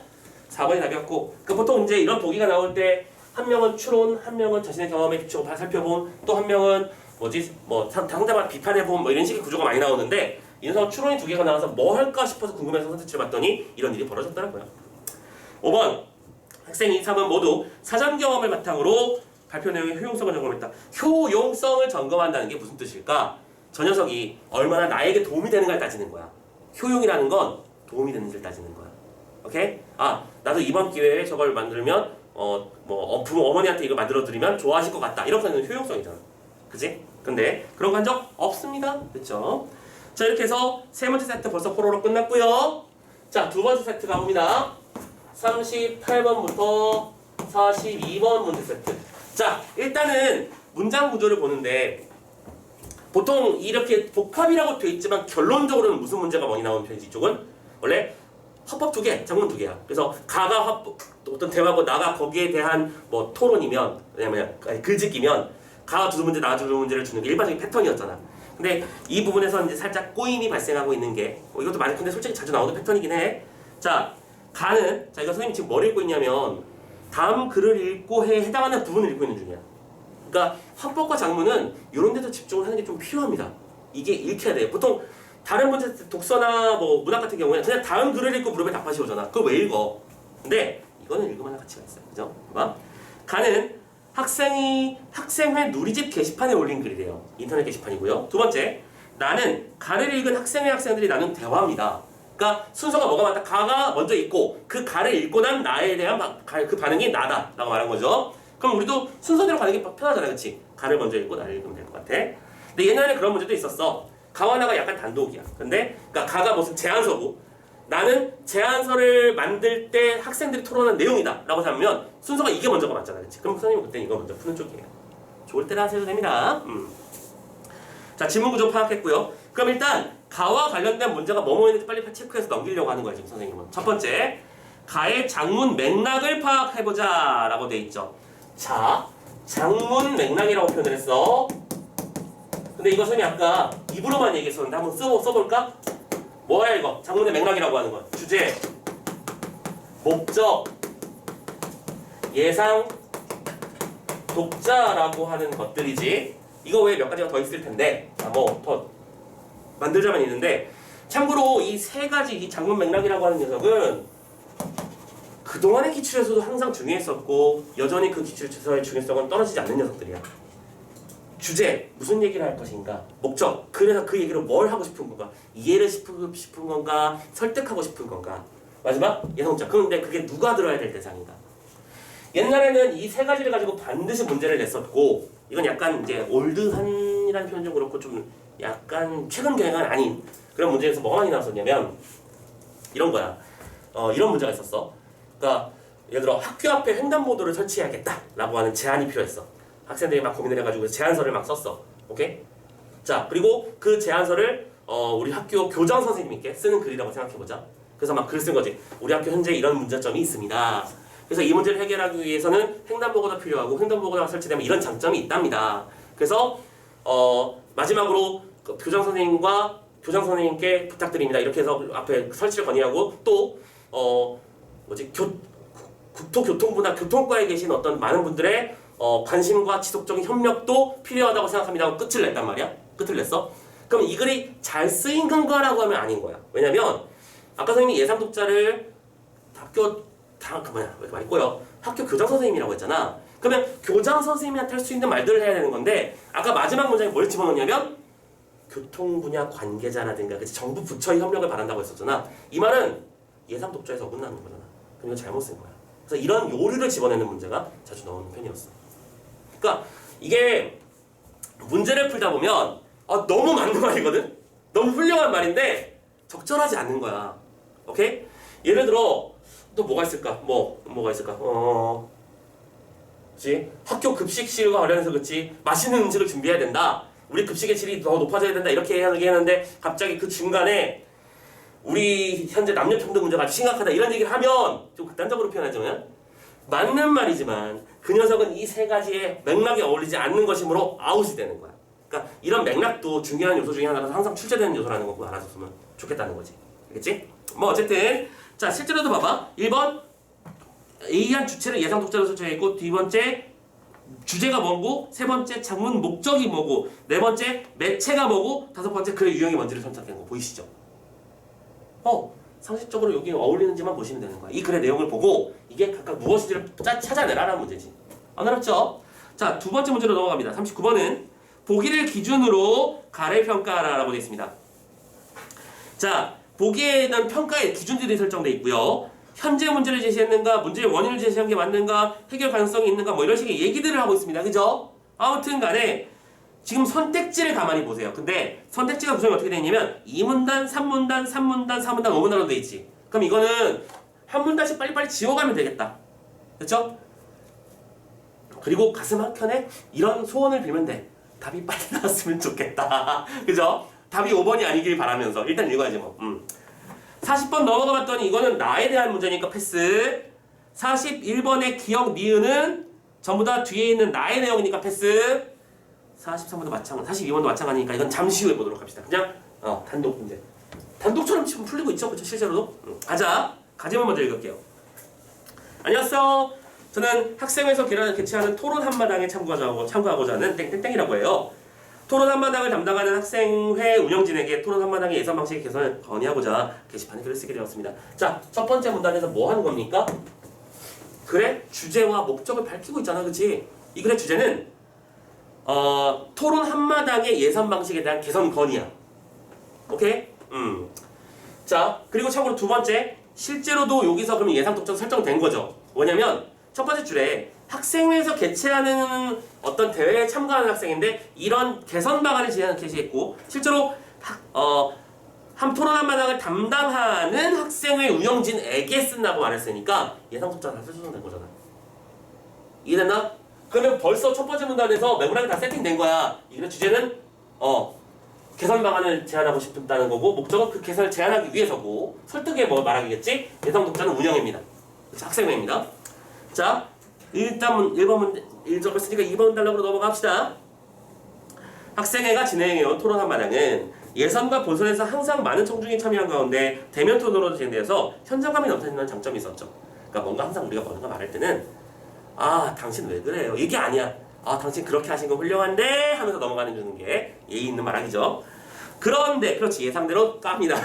4번이 답이었고, 보통 이제 이런 보기가 나올 때 한 명은 추론, 한 명은 자신의 경험에 비추어 살펴본, 또 한 명은 상대방을 비판해본 이런 식의 구조가 많이 나오는데 인성 추론이 두 개가 나와서 뭐 할까 싶어서 궁금해서 선택지를 봤더니 이런 일이 벌어졌더라고요. 5번 학생 2, 3은 모두 사전 경험을 바탕으로 발표 내용의 효용성을 점검했다. 효용성을 점검한다는 게 무슨 뜻일까? 저 녀석이 얼마나 나에게 도움이 되는가를 따지는 거야. 효용이라는 건 도움이 되는지를 따지는 거야. 오케이? 아, 나도 이번 기회에 저걸 만들면 부모 어머니한테 이거 만들어 드리면 좋아하실 것 같다. 이렇게 하는 효용성이잖아. 그지? 근데 그런 거 한 적 없습니다. 그렇죠? 자, 이렇게 해서 세 번째 세트 벌써 포로로 끝났고요. 자, 두 번째 세트 가봅니다. 38번부터 42번 문제 세트. 자, 일단은 문장 구조를 보는데 보통 이렇게 복합이라고 돼 있지만 결론적으로는 무슨 문제가 많이 나오는 편이지? 이쪽은 원래 화법 2개, 장문 2개야. 그래서 가가 화법, 어떤 대화고 나가 거기에 대한 뭐 토론이면, 왜냐면 글짓기면 가가 두 문제, 나가 두 문제를 주는 게 일반적인 패턴이었잖아. 근데 이 부분에서 이제 살짝 꼬임이 발생하고 있는 게 이것도 많이 근데 솔직히 자주 나오는 패턴이긴 해. 자, 가는 이거 선생님 지금 뭘 읽고 있냐면 다음 글을 읽고 해당하는 부분을 읽고 있는 중이야. 그러니까 화법과 장문은 이런 데서 집중을 하는 게 좀 필요합니다. 이게 읽혀야 돼요. 보통 다른 문제 독서나 뭐 문학 같은 경우에는 그냥 다음 글을 읽고 물으면 답하시 오잖아. 그걸 왜 읽어? 근데 이거는 읽으면 가치가 있어요. 그죠? 봐봐. 가는 학생회 누리집 게시판에 올린 글이래요. 인터넷 게시판이고요. 두 번째, 나는 가를 읽은 학생들이 나눈 대화입니다. 그러니까 순서가 뭐가 맞다. 가가 먼저 읽고 그 가를 읽고 난 나에 대한 그 반응이 나다 라고 말한 거죠. 그럼 우리도 순서대로 가는 게 편하잖아. 그치? 가를 먼저 읽고 나를 읽으면 될 것 같아. 근데 옛날에 그런 문제도 있었어. 가와 나가 약간 단독이야. 근데 그러니까 가가 무슨 제안서고 나는 제안서를 만들 때 학생들이 토론한 내용이다 라고 하면 순서가 이게 먼저가 맞잖아. 그치? 그럼 선생님은 그때 이거 먼저 푸는 쪽이에요. 좋을 때라 하셔도 됩니다. 자, 지문 구조 파악했고요. 그럼 일단 가와 관련된 문제가 뭐뭐 있는지 빨리 체크해서 넘기려고 하는 거야 지금 선생님은. 첫 번째, 가의 장문 맥락을 파악해보자 라고 돼 있죠. 자, 장문 맥락이라고 표현을 했어. 근데 이거 선생님이 아까 입으로만 얘기했었는데 한번 써볼까? 뭐야 이거? 장문의 맥락이라고 하는 건 주제, 목적, 예상, 독자라고 하는 것들이지. 이거 외에 몇 가지가 더 있을 텐데 뭐 더 만들자만 있는데 참고로 이 세 가지 이 장문 맥락이라고 하는 녀석은 그동안의 기출에서도 항상 중요했었고 여전히 그 기출에서의 중요성은 떨어지지 않는 녀석들이야. 주제, 무슨 얘기를 할 것인가. 목적, 그래서 그 얘기로 뭘 하고 싶은 건가. 이해를 싶은 건가, 설득하고 싶은 건가. 마지막, 예상자. 그런데 그게 누가 들어야 될 대상인가. 옛날에는 이 세 가지를 가지고 반드시 문제를 냈었고 이건 약간 이제 올드한이라는 표현 좀 그렇고 좀 약간 최근 경향은 아닌 그런 문제에서 뭐가 많이 나왔었냐면 이런 거야. 이런 문제가 있었어. 그러니까 예를 들어 학교 앞에 횡단보도를 설치해야겠다라고 하는 제안이 필요했어. 학생들이 막 고민을 해가지고 제안서를 막 썼어. 오케이? 자, 그리고 그 제안서를 우리 학교 교장 선생님께 쓰는 글이라고 생각해보자. 그래서 막 글 쓴 거지. 우리 학교 현재 이런 문제점이 있습니다. 그래서 이 문제를 해결하기 위해서는 횡단보도가 필요하고 횡단보도가 설치되면 이런 장점이 있답니다. 그래서 마지막으로 그 교장 선생님께 부탁드립니다. 이렇게 해서 앞에 설치를 건의하고 또 국토교통부나 교통과에 계신 어떤 많은 분들의 관심과 지속적인 협력도 필요하다고 생각합니다 하고 끝을 냈단 말이야. 끝을 냈어. 그럼 이 글이 잘 쓰인 건가라고 하면 아닌 거야. 왜냐면 아까 선생님이 예상 독자를 학교 교장 선생님이라고 했잖아. 그러면 교장 선생님한테 할 수 있는 말들을 해야 되는 건데 아까 마지막 문장에 뭘 집어넣냐면 교통 분야 관계자라든가 그치? 정부 부처의 협력을 바란다고 했었잖아. 이 말은 예상 독자에서 어긋나는 거잖아. 그럼 이거 잘못 쓴 거야. 그래서 이런 요류를 집어내는 문제가 자주 나오는 편이었어. 그러니까 이게 문제를 풀다 보면 너무 맞는 말이거든? 너무 훌륭한 말인데 적절하지 않는 거야. 오케이? 예를 들어 또 뭐가 있을까? 뭐가 있을까? 그치? 학교 급식실과 관련해서 그치? 맛있는 음식을 준비해야 된다. 우리 급식의 질이 더 높아져야 된다. 이렇게 얘기하는데 갑자기 그 중간에 우리 현재 남녀평등 문제가 아주 심각하다. 이런 얘기를 하면 좀 극단적으로 표현하자면 맞는 말이지만 그 녀석은 이 세 가지의 맥락에 어울리지 않는 것이므로 아웃이 되는 거야. 그러니까 이런 맥락도 중요한 요소 중에 하나라서 항상 출제되는 요소라는 거 알아줬으면 좋겠다는 거지. 알겠지? 뭐 어쨌든 자 실제로도 봐봐. 1번 A한 주체를 예상 독자로 설정했고 두 번째 주제가 뭐고 세 번째 장문 목적이 뭐고 네 번째 매체가 뭐고 다섯 번째 글의 유형이 뭔지를 선택한 거 보이시죠? 상식적으로 여기 어울리는지만 보시면 되는 거야. 이 글의 내용을 보고 이게 각각 무엇인지를 찾아내라라는 문제지. 안 어렵죠? 자, 두 번째 문제로 넘어갑니다. 39번은 보기를 기준으로 가를 평가하라고 되어 있습니다. 자, 보기에는 평가의 기준들이 설정되어 있고요. 현재 문제를 제시했는가, 문제의 원인을 제시한 게 맞는가, 해결 가능성이 있는가, 뭐 이런 식의 얘기들을 하고 있습니다. 그죠? 아무튼 간에 지금 선택지를 가만히 보세요. 근데 선택지가 구성이 어떻게 되어 있냐면 2문단, 3문단, 3문단, 4문단, 5문단으로 되어 있지. 그럼 이거는 한 문단씩 빨리빨리 지워가면 되겠다. 그렇죠? 그리고 가슴 한켠에 이런 소원을 빌면 돼. 답이 빨리 나왔으면 좋겠다. 그죠? 답이 5번이 아니길 바라면서 일단 읽어야지 뭐. 40번 넘어가 봤더니 이거는 나에 대한 문제니까 패스. 41번의 기억 니은은 전부 다 뒤에 있는 나의 내용이니까 패스. 43번도 마찬가지, 42번도 마찬가지니까 이건 잠시 후에 보도록 합시다. 그냥 단독 문제. 단독처럼 지금 풀리고 있죠, 그렇죠? 실제로도. 가자. 가지만 먼저 읽을게요. 안녕하세요. 저는 학생회에서 개최하는 토론 한마당에 참가하고자 하는 땡땡땡이라고 해요. 토론 한마당을 담당하는 학생회 운영진에게 토론 한마당의 예산 방식 개선을 건의하고자 게시판에 글을 쓰게 되었습니다. 자, 첫 번째 문단에서 뭐 하는 겁니까? 글의 주제와 목적을 밝히고 있잖아, 그렇지? 이 글의 주제는 토론 한마당의 예산 방식에 대한 개선 건의야. 오케이? 자, 그리고 참고로 두 번째, 실제로도 여기서 그럼 예상 독점 설정된 거죠. 뭐냐면 첫 번째 줄에 학생회에서 개최하는 어떤 대회에 참가하는 학생인데 이런 개선 방안을 제시했고 실제로 한 토론 한마당을 담당하는 학생회 운영진에게 쓴다고 말했으니까 예상 독점을 설정된 거잖아. 이해됐나? 그러면 벌써 첫 번째 문단에서 매몰하게 다 세팅된 거야. 이게 주제는 개선 방안을 제안하고 싶다는 거고 목적은 그 개선을 제안하기 위해서고 설득에 뭐 말하겠지? 예상 독자는 운영입니다. 학생회입니다. 자, 일단 1번 1절 쓰니까 2번 단락으로 넘어갑시다. 학생회가 진행해온 토론 한마당은 예선과 본선에서 항상 많은 청중이 참여한 가운데 대면 토론으로 진행되어서 현장감이 넘치는 장점이 있었죠. 그러니까 뭔가 항상 우리가 뭔가 말할 때는 당신 왜 그래요? 이게 아니야. 당신 그렇게 하신 거 훌륭한데 하면서 넘어가는 주는 게 예의 있는 말하기죠. 그런데 그렇지 예상대로 깝니다.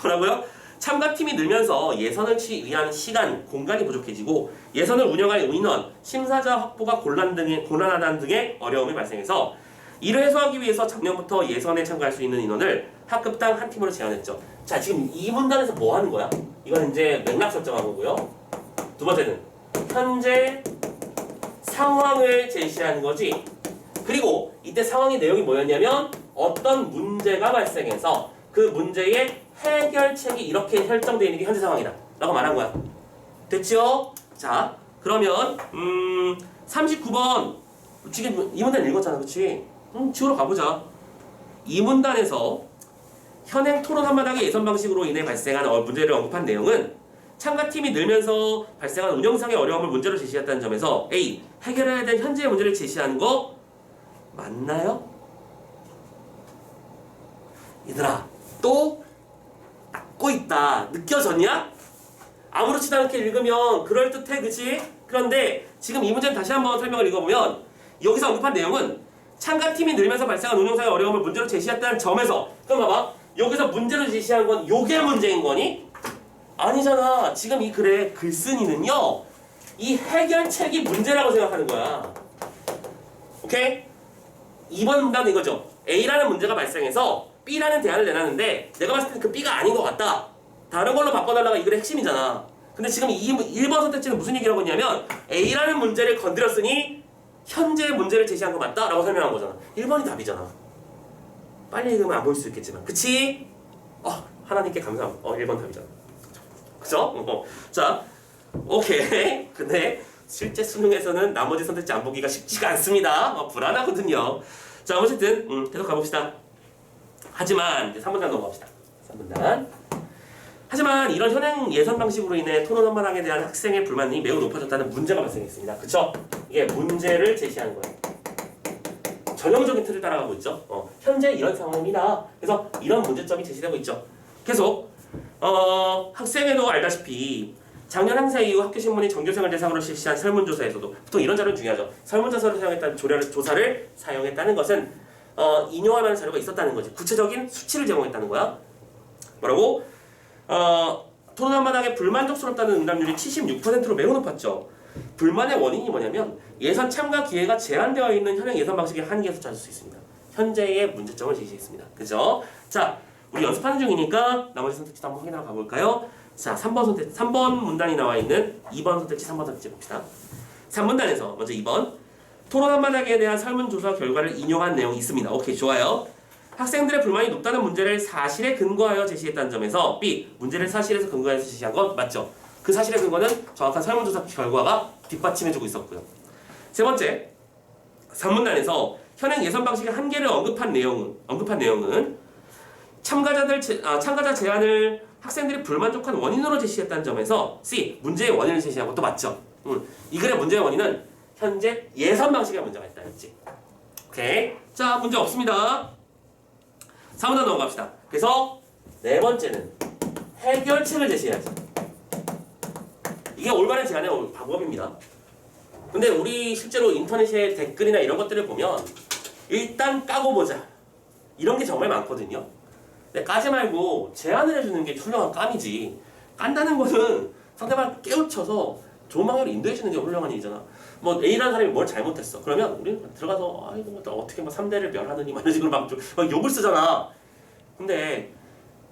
뭐라고요? 참가팀이 늘면서 예선을 위한 시간, 공간이 부족해지고 예선을 운영할 인원, 심사자 확보가 곤란하다는 등의 어려움이 발생해서 이를 해소하기 위해서 작년부터 예선에 참가할 수 있는 인원을 학급당 한 팀으로 제한했죠. 자, 지금 이 문단에서 뭐 하는 거야? 이건 이제 맥락 설정한 거고요. 두 번째는 현재 상황을 제시하는 거지. 그리고 이때 상황의 내용이 뭐였냐면 어떤 문제가 발생해서 그 문제의 해결책이 이렇게 설정되어 있는 게 현재 상황이다 라고 말한 거야. 됐죠? 자, 그러면 39번 지금 이 문단 읽었잖아, 그치? 지우러 가보자. 이 문단에서 현행 토론 한마당의 예선 방식으로 인해 발생한 문제를 언급한 내용은 참가팀이 늘면서 발생한 운영상의 어려움을 문제로 제시했다는 점에서 A. 해결해야 될 현재의 문제를 제시하는 거 맞나요? 얘들아, 또 닦고 있다. 느껴졌냐? 아무렇지도 않게 읽으면 그럴듯해, 그치? 그런데 지금 이 문제는 다시 한번 설명을 읽어보면 여기서 언급한 내용은 참가팀이 늘면서 발생한 운영상의 어려움을 문제로 제시했다는 점에서 그럼 봐봐. 여기서 문제로 제시한 건 요게 문제인 거니? 아니잖아. 지금 이 글의 글쓴이는요 이 해결책이 문제라고 생각하는 거야. 오케이? 2번 문단은 이거죠. A라는 문제가 발생해서 B라는 대안을 내놨는데 내가 봤을 때 그 B가 아닌 것 같다. 다른 걸로 바꿔달라가 이 글의 핵심이잖아. 근데 지금 1번 선택지는 무슨 얘기라고 했냐면 A라는 문제를 건드렸으니 현재의 문제를 제시한 거 맞다? 라고 설명한 거잖아. 1번이 답이잖아. 빨리 읽으면 안 보일 수 있겠지만 그치? 하나님께 감사합니다. 1번 답이잖아. 그죠? 자, 오케이. 근데 실제 수능에서는 나머지 선택지 안 보기가 쉽지가 않습니다. 불안하거든요. 자, 어쨌든 계속 가봅시다. 하지만 이제 3문단 넘어갑시다. 3문단. 하지만 이런 현행 예선 방식으로 인해 토론 한마당에 대한 학생의 불만이 매우 높아졌다는 문제가 발생했습니다. 그쵸? 이게 문제를 제시하는 거예요. 전형적인 틀을 따라가고 있죠. 현재 이런 상황입니다. 그래서 이런 문제점이 제시되고 있죠. 계속 학생회도 알다시피 작년 행사 이후 학교신문이 전교생을 대상으로 실시한 설문조사에서도 보통 이런 자료는 중요하죠. 설문조사를 사용했다는 조사를 사용했다는 것은 인용할 만한 자료가 있었다는 거지. 구체적인 수치를 제공했다는 거야. 뭐라고? 토론 한마당에 불만족스럽다는 응답률이 76%로 매우 높았죠. 불만의 원인이 뭐냐면 예선 참가 기회가 제한되어 있는 현행 예선 방식의 한계에서 찾을 수 있습니다. 현재의 문제점을 제시했습니다. 그죠? 자, 우리 연습하는 중이니까 나머지 선택지도 한번 확인하러 가볼까요? 자, 3번 문단이 나와 있는 2번 선택지, 3번 선택지 봅시다. 3문단에서 먼저 2번 토론 한마당에 대한 설문조사 결과를 인용한 내용이 있습니다. 오케이, 좋아요. 학생들의 불만이 높다는 문제를 사실에 근거하여 제시했다는 점에서 B. 문제를 사실에서 근거해서 제시한 건 맞죠. 그 사실의 근거는 정확한 설문조사 결과가 뒷받침해주고 있었고요. 세 번째, 3문단에서 현행 예선 방식의 한계를 언급한 내용은 참가자 제안을 학생들이 불만족한 원인으로 제시했다는 점에서 C. 문제의 원인을 제시한 것도 맞죠. 이 글의 문제의 원인은 현재 예선 방식에 문제가 있다였지. 오케이. 자, 문제 없습니다. 3문단 넘어갑시다. 그래서 네 번째는 해결책을 제시해야지. 이게 올바른 제안의 방법입니다. 근데 우리 실제로 인터넷의 댓글이나 이런 것들을 보면 일단 까고 보자. 이런 게 정말 많거든요. 근데 까지 말고 제안을 해주는 게 훌륭한 깜이지. 깐다는 것은 상대방을 깨우쳐서 좋은 방향으로 인도해주는 게 훌륭한 일이잖아. 뭐 A라는 사람이 뭘 잘못했어. 그러면 우리는 들어가서 아 이거 어떻게 막 3대를 멸하느니 막 이런 식으로 막 욕을 쓰잖아. 근데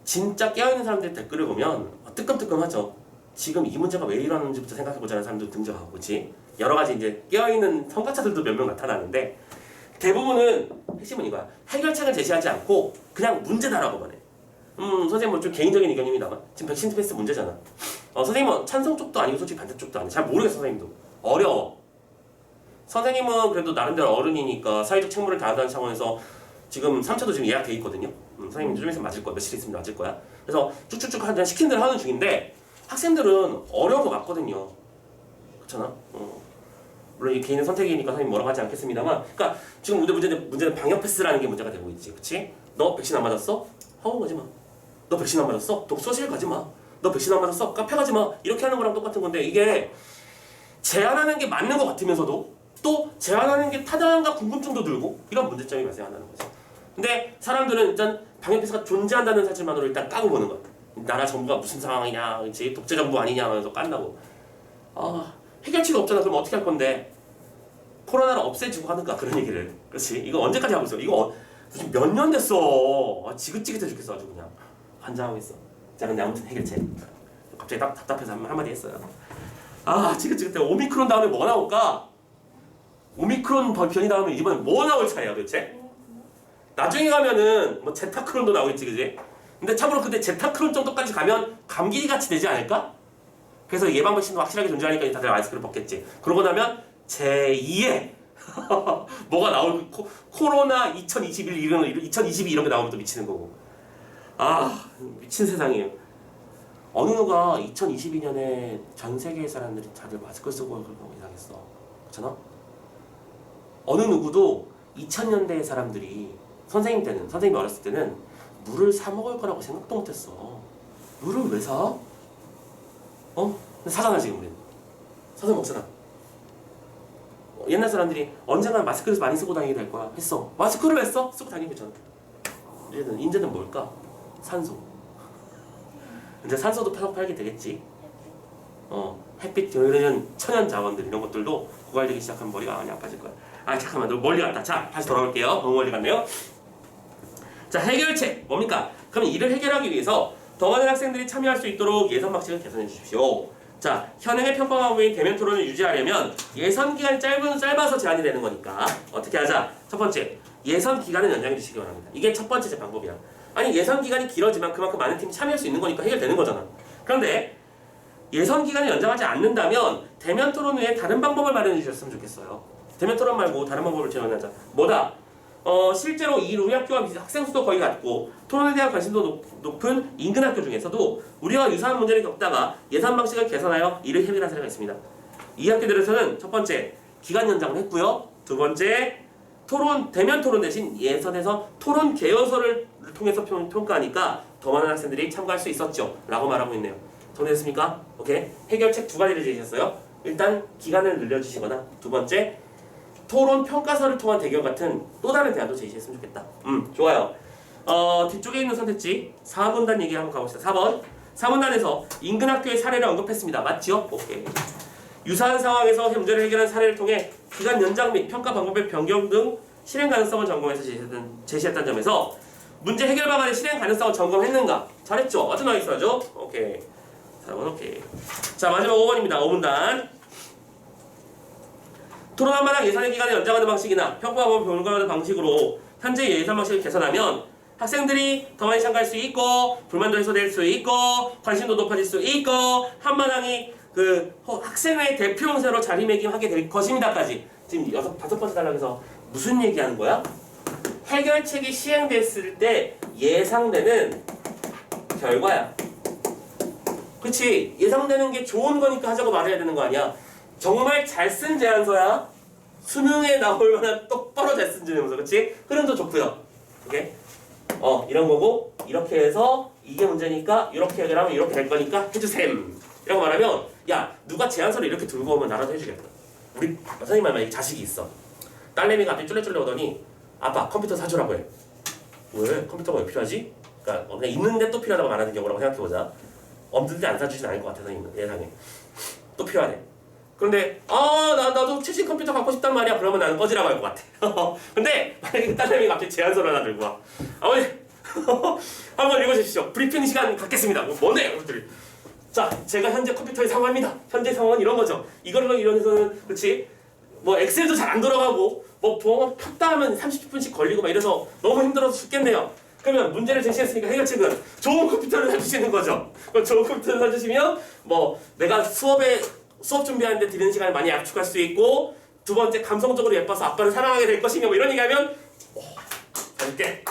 진짜 깨어있는 사람들의 댓글을 보면 뜨끔뜨끔하죠. 지금 이 문제가 왜 이러는지부터 생각해보자는 사람도 등장하고, 그렇지? 여러 가지 이제 깨어있는 성가차들도 몇 명 나타나는데 대부분은 핵심은 이거야. 해결책을 제시하지 않고 그냥 문제다라고만 해. 선생님 뭐 좀 개인적인 의견입니다만 지금 백신 패스 문제잖아. 선생님은 찬성 쪽도 아니고 솔직히 반대 쪽도 아니고 잘 모르겠어. 선생님도 어려워. 선생님은 그래도 나름대로 어른이니까 사회적 책무를 다한다는 차원에서 지금 3차도 지금 예약돼 있거든요. 선생님 좀 있으면 맞을 거야. 며칠 있으면 맞을 거야. 그래서 쭉쭉쭉 하는 시킨 대로 하는 중인데 학생들은 어려운 거 맞거든요. 그렇잖아. 물론 이 개인의 선택이니까 선생님 뭐라고 하지 않겠습니다만, 그러니까 지금 문제는 방역 패스라는 게 문제가 되고 있지, 그렇지? 너 백신 안 맞았어? 학원 가지 마. 너 백신 안 맞았어? 독서실 가지 마. 너 백신 안 맞았어? 카페 가지 마. 이렇게 하는 거랑 똑같은 건데 이게 제안하는 게 맞는 것 같으면서도 또 제안하는 게 타당한가 궁금증도 들고 이런 문제점이 발생한다는 거죠. 근데 사람들은 일단 방역 패스가 존재한다는 사실만으로 일단 까고 보는 거야. 나라 정부가 무슨 상황이냐, 그렇지? 독재 정부 아니냐 하면서 깐다고. 해결책이 없잖아. 그럼 어떻게 할 건데? 코로나를 없애주고 하는가 그런 얘기를. 그렇지? 이거 언제까지 하고 있어? 이거 지금 몇 년 됐어. 지긋지긋해 죽겠어 아주 그냥. 환장하고 있어. 자, 근데 아무튼 해결책. 갑자기 딱 답답해서 한마디 했어요. 지긋지긋해. 오미크론 다음에 뭐가 나올까? 오미크론 변이 다음에 이번엔 뭐 나올 차이야 도대체? 나중에 가면은 뭐 제타크론도 나오겠지, 그지? 근데 참고로 근데 제타크론 정도까지 가면 감기 같이 되지 않을까? 그래서 예방 백신도 확실하게 존재하니까 다들 마스크를 벗겠지. 그러고 나면 제2의 뭐가 나올 코로나 2022 이런 게 나오면 또 미치는 거고. 미친 세상이에요. 어느 누가 2022년에 전 세계의 사람들이 다들 마스크 쓰고 그러고 이상했어. 그렇잖아? 어느 누구도 2000년대의 사람들이 선생님이 어렸을 때는 물을 사 먹을 거라고 생각도 못했어. 물을 왜 사? 근데 사잖아 지금 우리는. 사서 먹잖아. 옛날 사람들이 언젠가 마스크를 많이 쓰고 다니게 될 거야 했어. 마스크를 왜 써? 쓰고 다니고 있잖아. 이제는 뭘까? 산소. 이제 산소도 팔게 되겠지. 햇빛 이런 천연 자원들 이런 것들도 고갈되기 시작하면 머리가 많이 아파질 거야. 잠깐만, 너 멀리 갔다. 자, 다시 돌아올게요. 너무 멀리 갔네요. 자, 해결책 뭡니까? 그럼 이를 해결하기 위해서 더 많은 학생들이 참여할 수 있도록 예선 방식을 개선해 주십시오. 자, 현행의 평가 과목인 대면 토론을 유지하려면 예선 기간이 짧아서 제한이 되는 거니까 어떻게 하자? 첫 번째, 예선 기간을 연장해 주시기 바랍니다. 이게 첫 번째 제 방법이야. 아니, 예선 기간이 길어지면 그만큼 많은 팀이 참여할 수 있는 거니까 해결되는 거잖아. 그런데 예선 기간을 연장하지 않는다면 대면 토론 외에 다른 방법을 마련해 주셨으면 좋겠어요. 대면 토론 말고 다른 방법을 제안하자. 뭐다? 실제로 우리 학교와 학생 수도 거의 같고 토론에 대한 관심도 높은 인근 학교 중에서도 우리와 유사한 문제를 겪다가 예산 방식을 개선하여 이를 해결한 사례가 있습니다. 이 학교들에서는 첫 번째, 기간 연장을 했고요. 두 번째, 대면 토론 대신 예선에서 토론 개요서를 통해서 평가하니까 더 많은 학생들이 참가할 수 있었죠. 라고 말하고 있네요. 정리됐습니까? 오케이. 해결책 두 가지를 제시했어요. 일단 기간을 늘려주시거나 두 번째, 토론 평가서를 통한 대결 같은 또 다른 대안도 제시했으면 좋겠다. 좋아요. 뒤쪽에 있는 선택지 4분단 얘기 한번 가봅시다. 4번. 4분단에서 인근 학교의 사례를 언급했습니다. 맞죠? 오케이. 유사한 상황에서 문제를 해결한 사례를 통해 기간 연장 및 평가 방법의 변경 등 실행 가능성을 점검해서 제시했다는 점에서 문제 해결 방안의 실행 가능성을 점검했는가? 잘했죠? 아주 나이스하죠? 오케이. 4번 오케이. 자 마지막 5번입니다. 5분단. 토론 한마당 예산의 기간을 연장하는 방식이나 평가하고 변경하는 방식으로 현재 예산 방식을 개선하면 학생들이 더 많이 참가할 수 있고 불만도 해소될 수 있고 관심도 높아질 수 있고 한마당이 그 학생의 대표 용사로 자리매김하게 될 것입니다까지 지금 5번째 단락에서 무슨 얘기하는 거야? 해결책이 시행됐을 때 예상되는 결과야. 그치? 예상되는 게 좋은 거니까 하자고 말해야 되는 거 아니야? 정말 잘 쓴 제안서야. 수능에 나올 만한 똑바로 잘 쓴 제안서. 그치? 흐름도 좋고요. 오케이? 이런 거고 이렇게 해서 이게 문제니까 이렇게 해결하면 이렇게 될 거니까 해주셈. 이라고 말하면 야 누가 제안서를 이렇게 들고 오면 나라도 해주겠다. 우리 선생님 만약에 자식이 있어. 딸내미가 앞에 쫄래쫄래 오더니 아빠 컴퓨터 사주라고 해. 왜? 컴퓨터가 왜 필요하지? 그러니까 그냥 있는데 또 필요하다고 말하는 경우라고 생각해보자. 없는데 안 사주진 않을 것 같아 선생님은 예상에. 또 필요하대. 그런데 나도 최신 컴퓨터 갖고 싶단 말이야. 그러면 나는 꺼지라고 할 것 같아. 근데 만약에 딸내미가 갑자기 제안서를 하나 들고 와. 아버지 한번 읽어주십시오. 브리핑 시간 갖겠습니다. 뭔데? 자 제가 현재 컴퓨터의 상황입니다. 현재 상황은 이런 거죠. 이걸로 이런해서는 그렇지. 뭐 엑셀도 잘 안 돌아가고 뭐 부엉 켰다 하면 30분씩 걸리고 막 이래서 너무 힘들어서 죽겠네요. 그러면 문제를 제시했으니까 해결책은 좋은 컴퓨터를 사주시는 거죠. 그럼 좋은 컴퓨터를 사주시면 뭐 내가 수업 준비하는데 드리는 시간을 많이 압축할 수 있고 두 번째 감성적으로 예뻐서 아빠를 사랑하게 될 것이며 뭐 이런 얘기하면 사줄게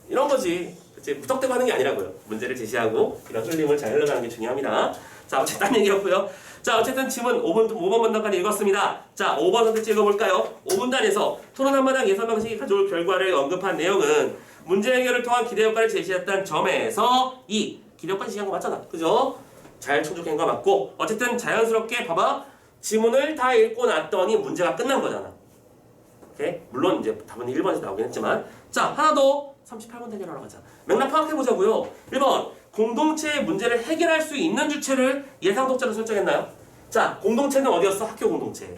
이런 거지. 그치? 무턱대고 하는 게 아니라고요. 문제를 제시하고 이런 흘림을 잘 흘러가는 게 중요합니다. 자 어쨌든 딴 얘기였고요. 자 어쨌든 지문 5번 문단까지 읽었습니다. 자 5번 선택지 읽어볼까요? 5분단에서 토론 한마당 예산 방식이 가져올 결과를 언급한 내용은 문제 해결을 통한 기대 효과를 제시했다는 점에서 이 기대 효과 제시한 거 맞잖아. 그죠? 잘 충족한 거 맞고 어쨌든 자연스럽게 봐봐. 지문을 다 읽고 났더니 문제가 끝난 거잖아. 오케이? 물론 이제 답은 1번에서 나오긴 했지만 자 하나 더 38번 해결하러 가자. 맥락 파악해보자고요. 1번 공동체의 문제를 해결할 수 있는 주체를 예상 독자로 설정했나요? 자 공동체는 어디였어? 학교 공동체.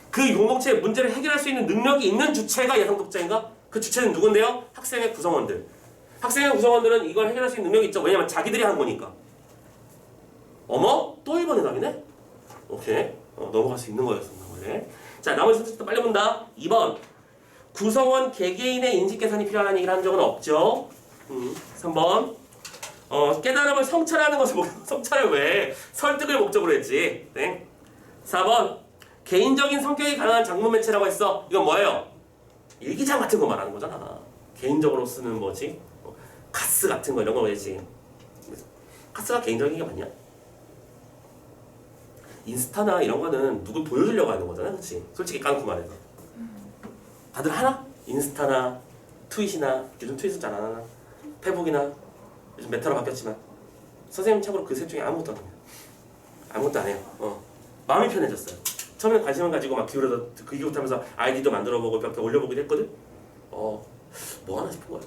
그 공동체의 문제를 해결할 수 있는 능력이 있는 주체가 예상 독자인가? 그 주체는 누군데요? 학생의 구성원들. 학생의 구성원들은 이걸 해결할 수 있는 능력이 있죠. 왜냐면 자기들이 한 거니까. 어머? 또 1번의 답이네? 오케이. 넘어갈 수 있는 거였었나 원래. 자 나머지 선택도 빨리 본다. 2번 구성원 개개인의 인식 개선이 필요하다는 얘기를 한 적은 없죠. 3번 깨달음을 성찰하는 것을 성찰을 왜? 설득을 목적으로 했지. 네. 4번 개인적인 성격이 가능한 장문 매체라고 했어. 이건 뭐예요? 일기장 같은 거 말하는 거잖아. 개인적으로 쓰는 뭐지? 카스 같은 거 이런 거 말이지. 카스가 개인적인 게 맞냐? 인스타나 이런 거는 누굴 보여주려고 하는 거잖아. 그치? 솔직히 까놓고 말해서. 다들 하나? 인스타나 트윗이나 요즘 트윗은 잘 안 하나? 페북이나 요즘 메타로 바뀌었지만 선생님 참고로 그 셋 중에 아무것도 안 해요. 아무것도 안 해요. 마음이 편해졌어요. 처음에 관심을 가지고 막 기울여서 그 이후부터 하면서 아이디도 만들어보고 몇 개 올려보기도 했거든? 뭐 하나 싶은 거야.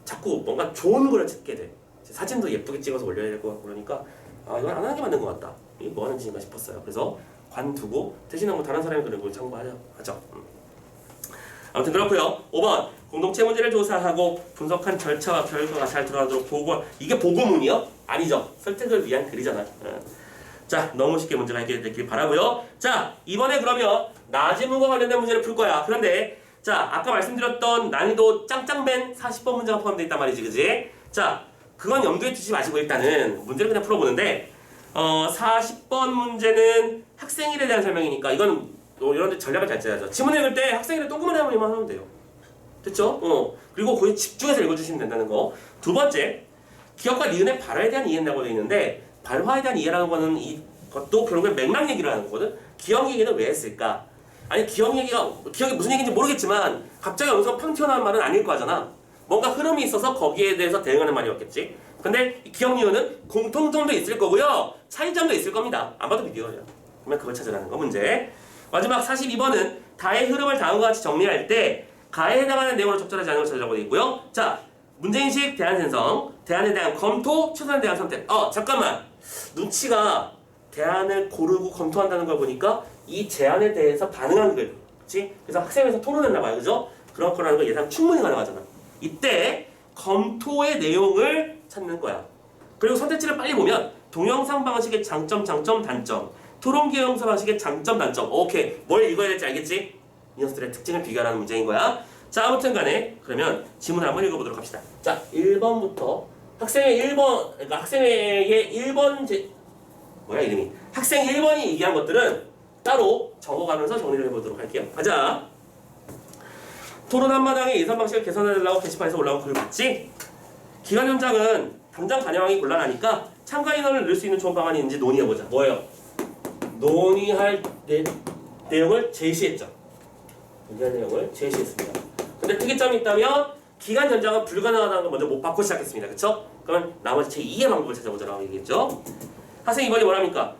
자꾸 뭔가 좋은 걸 찾게 돼. 사진도 예쁘게 찍어서 올려야 될 것 같고 그러니까 이건 안 하는 게 맞는 것 같다. 이게 뭐 하는 짓인가 싶었어요. 그래서 관두고 대신에 뭐 다른 사람이 그런 걸 참고하죠. 아무튼 그렇고요. 5번 공동체 문제를 조사하고 분석한 절차와 결과가 잘 들어가도록 보고. 이게 보고문이요? 아니죠. 설득을 위한 글이잖아. 자 너무 쉽게 문제가 해결되길 바라고요. 자 이번에 그러면 나지문과 관련된 문제를 풀 거야. 그런데 자 아까 말씀드렸던 난이도 짱짱맨 40번 문제가 포함되어 있단 말이지. 그지? 자 그건 염두에 두지 마시고 일단은 문제를 그냥 풀어보는데 40번 문제는 학생일에 대한 설명이니까 이건 이런 데 전략을 잘 짜야죠. 지문 읽을 때 학생일에 동그란 해머리만 하면 돼요. 됐죠? 그리고 거기 집중해서 읽어주시면 된다는 거. 두 번째, 기억과 니은의 발화에 대한 이해라고 되어 있는데 발화에 대한 이해라는 거는 이것도 결국에 맥락 얘기를 하는 거거든. 기억 얘기는 왜 했을까? 아니 기억이 무슨 얘기인지 모르겠지만 갑자기 여기서 팡 튀어나온 말은 아닐 거잖아. 뭔가 흐름이 있어서 거기에 대해서 대응하는 말이었겠지. 근데 이 기억 니은은 공통점도 있을 거고요. 차이점도 있을 겁니다. 안 봐도 비디오예요. 그러면 그걸 찾으라는 거 문제. 마지막 42번은 다의 흐름을 다음과 같이 정리할 때 가에 해당하는 내용으로 적절하지 않은 걸 찾으라고 되어 있고요. 자, 문제인식, 대안 생성, 대안에 대한 검토, 최선의 대안 선택. 잠깐만. 눈치가 대안을 고르고 검토한다는 걸 보니까 이 제안에 대해서 반응한 글. 그치? 그래서 학생에서 토론했나 봐요. 그죠? 그런 거라는 걸 예상 충분히 가능하잖아. 이때 검토의 내용을 찾는 거야. 그리고 선택지를 빨리 보면 동영상 방식의 장점, 단점. 토론 기형사 방식의 장점, 단점. 오케이. 뭘 읽어야 될지 알겠지? 이 녀석들의 특징을 비교하는 문제인 거야. 자, 아무튼 간에 그러면 지문을 한번 읽어보도록 합시다. 자, 1번부터 학생의 1번, 그러니까 학생의 1번 뭐야 이름이? 학생 1번이 얘기한 것들은 따로 적어가면서 정리를 해보도록 할게요. 가자. 토론 한마당의 예산 방식을 개선해달라고 게시판에서 올라온 글 봤지? 기간 연장은 당장 반영하기 곤란하니까 참가 인원을 늘릴 수 있는 좋은 방안이 있는지 논의해보자. 뭐예요? 논의할 내용을 제시했죠. 논의할 내용을 제시했습니다. 근데 특이점이 있다면 기간 연장은 불가능하다는 걸 먼저 못 받고 시작했습니다. 그쵸? 그러면 나머지 제2의 방법을 찾아보자라고 얘기했죠. 학생 2번이 뭐랍니까?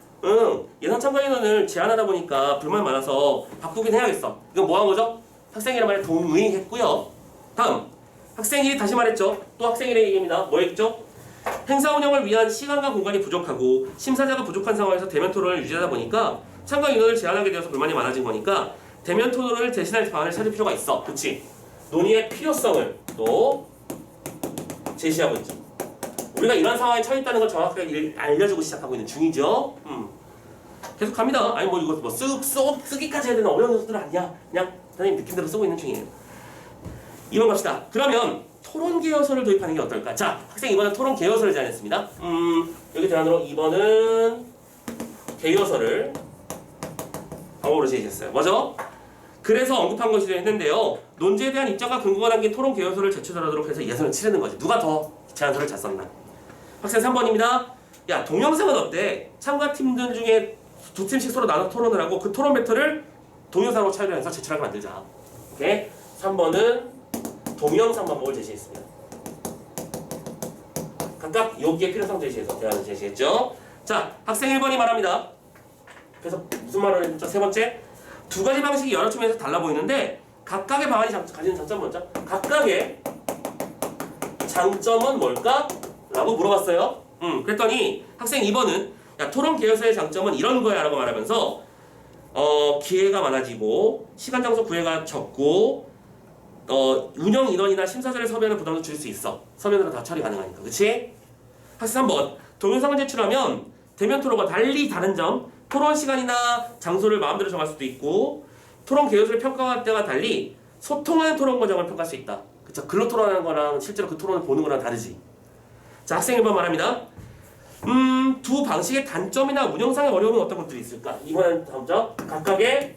예산 참가 인원을 제한하다 보니까 불만이 많아서 바꾸긴 해야겠어. 이건 뭐 한 거죠? 학생 1의 말에 동의했고요. 다음 학생 1이 다시 말했죠. 또 학생 1의 얘기입니다. 뭐 했죠? 행사 운영을 위한 시간과 공간이 부족하고 심사자가 부족한 상황에서 대면 토론을 유지하다 보니까 참가 인원을 제한하게 되어서 불만이 많아진 거니까 대면 토론을 대신할 방안을 찾을 필요가 있어. 그치? 논의의 필요성을 또 제시하고 있죠. 우리가 이런 상황에 처해 있다는 걸 정확하게 알려주고 시작하고 있는 중이죠. 계속 갑니다. 아니 뭐 이거 뭐 쓰기까지 해야 되는 어려운 녀석들은 아니야. 그냥 선생님 느낌대로 쓰고 있는 중이에요. 2번 갑시다. 그러면 토론 개요서를 도입하는 게 어떨까? 자, 학생 2번은 토론 개요서를 제안했습니다. 여기 대안으로 2번은 개요서를 방법으로 제시했어요. 뭐죠? 그래서 언급한 것이 했는데요. 논제에 대한 입장과 근거가 담긴 토론 개요서를 제출하도록 해서 예선을 치르는 거지. 누가 더 제안서를 잘 썼나? 학생 3번입니다. 야, 동영상은 어때? 참가팀들 중에 두 팀씩 서로 나눠 토론을 하고 그 토론 배터를 동영상으로 촬영해서 제출하게 만들자. 오케이? 3번은 동영상 방법을 제시했습니다. 각각 여기에 필요성 제시해서 대안을 제시했죠. 자, 학생 1번이 말합니다. 그래서 무슨 말을 했죠? 세 번째, 두 가지 방식이 여러 측면에서 달라 보이는데 각각의 방안이 가지는 장점은 뭐죠? 각각의 장점은 뭘까? 라고 물어봤어요. 그랬더니 학생 2번은 야, 토론 개요서의 장점은 이런 거야 라고 말하면서 기회가 많아지고 시간 장소 구애가 적고 운영 인원이나 심사자를 섭외하는 부담도 줄일 수 있어. 서면으로 다 처리 가능하니까. 그치? 학생 3번 동영상을 제출하면 대면 토론과 달리 다른 점 토론 시간이나 장소를 마음대로 정할 수도 있고 토론 개요서를 평가할 때와 달리 소통하는 토론 과정을 평가할 수 있다. 그쵸? 글로 토론하는 거랑 실제로 그 토론을 보는 거랑 다르지. 자, 학생 1번 말합니다. 두 방식의 단점이나 운영상의 어려움은 어떤 것들이 있을까? 이번엔 먼저 각각의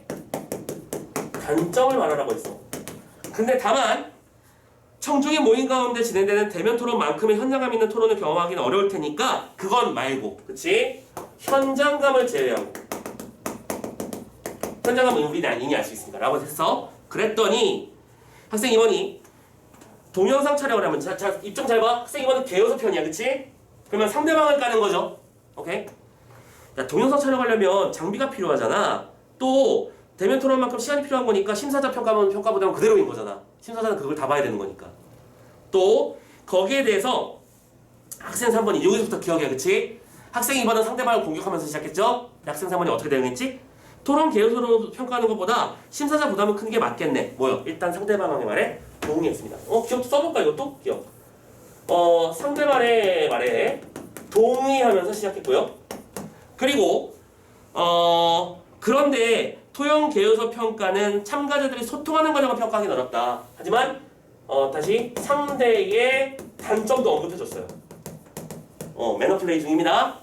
단점을 말하라고 했어. 근데 다만 청중이 모인 가운데 진행되는 대면 토론만큼의 현장감 있는 토론을 경험하기는 어려울 테니까 그건 말고, 그치? 현장감을 제외하고 현장감은 우리는 아니니 알 수 있으니까 라고 해서 그랬더니 학생 2번이 동영상 촬영을 하면 자 입장 잘 봐. 학생 2번은 개요서 편이야, 그치? 그러면 상대방을 까는 거죠. 오케이? 야, 동영상 촬영하려면 장비가 필요하잖아. 또 대면 토론만큼 시간이 필요한 거니까 심사자 평가보다는 그대로인 거잖아. 심사자는 그걸 다 봐야 되는 거니까. 또 거기에 대해서 학생 3번이 여기서부터 기억해, 그치? 학생 2번은 상대방을 공격하면서 시작했죠? 학생 3번이 어떻게 대응했지? 토론 개요서로 평가하는 것보다 심사자 부담은 큰 게 맞겠네. 뭐요? 일단 상대방의 말에 동의했습니다. 기억 써볼까 이것도? 기억. 상대방의 말에 동의하면서 시작했고요. 그리고 그런데 토용 개요서 평가는 참가자들이 소통하는 과정을 평가하기 어렵다. 하지만 다시 상대의 단점도 언급해줬어요. 매너 플레이 중입니다.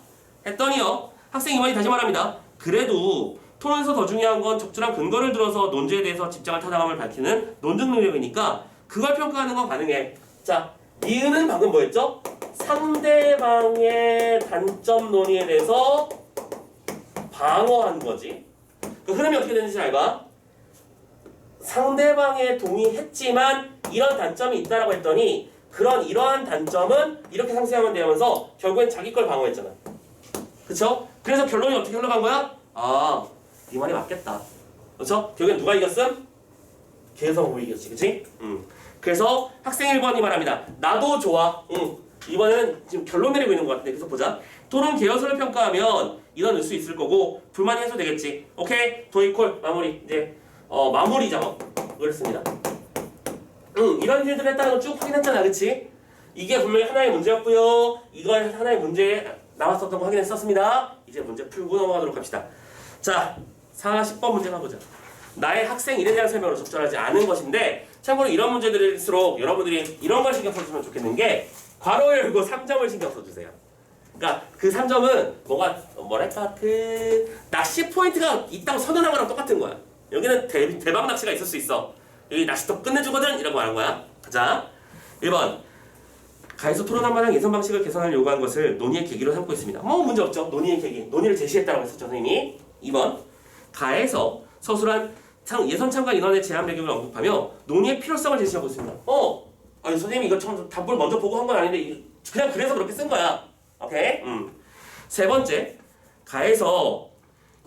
했더니요. 학생 2번이 다시 말합니다. 그래도 토론에서 더 중요한 건 적절한 근거를 들어서 논제에 대해서 집중한 타당함을 밝히는 논증 능력이니까 그걸 평가하는 건 가능해. 자, 니은은 방금 뭐였죠? 상대방의 단점 논의에 대해서 방어한 거지. 그 흐름이 어떻게 되는지 잘 봐. 상대방에 동의했지만 이런 단점이 있다라고 했더니 이러한 단점은 이렇게 상쇄하면 되면서 결국엔 자기 걸 방어했잖아. 그쵸? 그래서 결론이 어떻게 흘러간 거야? 네 말이 맞겠다. 그쵸? 결국엔 누가 이겼음? 개성으로 이겼지, 그치? 그래서 학생 1번이 말합니다. 나도 좋아. 이번에는 지금 결론 내리고 있는 것 같은데 계속 보자. 토론 개요서를 평가하면 이런 넣을 수 있을 거고 불만이 해소되겠지. 오케이? 도입콜 마무리. 이제 마무리 작업 그랬습니다. 이런 일들을 했다는 걸 쭉 확인했잖아, 그치? 이게 분명히 하나의 문제였고요. 이걸 하나의 문제에 나왔었던 거 확인했었습니다. 이제 문제 풀고 넘어가도록 합시다. 자, 40번 문제 가보자. 나의 학생 일에 대한 설명으로 적절하지 않은 것인데 참고로 이런 문제들일수록 여러분들이 이런 걸 신경 써주면 좋겠는 게 괄호 열고 3점을 신경 써주세요. 그러니까 그 3점은 뭐랄까 그 낚시 포인트가 있다고 선언한 거랑 똑같은 거야. 여기는 대박 낚시가 있을 수 있어. 여기 낚시터 끝내주거든 이라고 말한 거야. 자, 1번 가에서 토론한 마당 예선 방식을 개선하려 요구한 것을 논의의 계기로 삼고 있습니다. 뭐 문제 없죠. 논의의 계기. 논의를 제시했다고 했었죠, 선생님이. 2번 가에서 서술한 예선 참가 인원의 제한 배경을 언급하며 논의의 필요성을 제시하고 있습니다. 아니 선생님이 이거 참 답을 먼저 보고 한 건 아닌데 그냥 그래서 그렇게 쓴 거야. 오케이? 세 번째, 가에서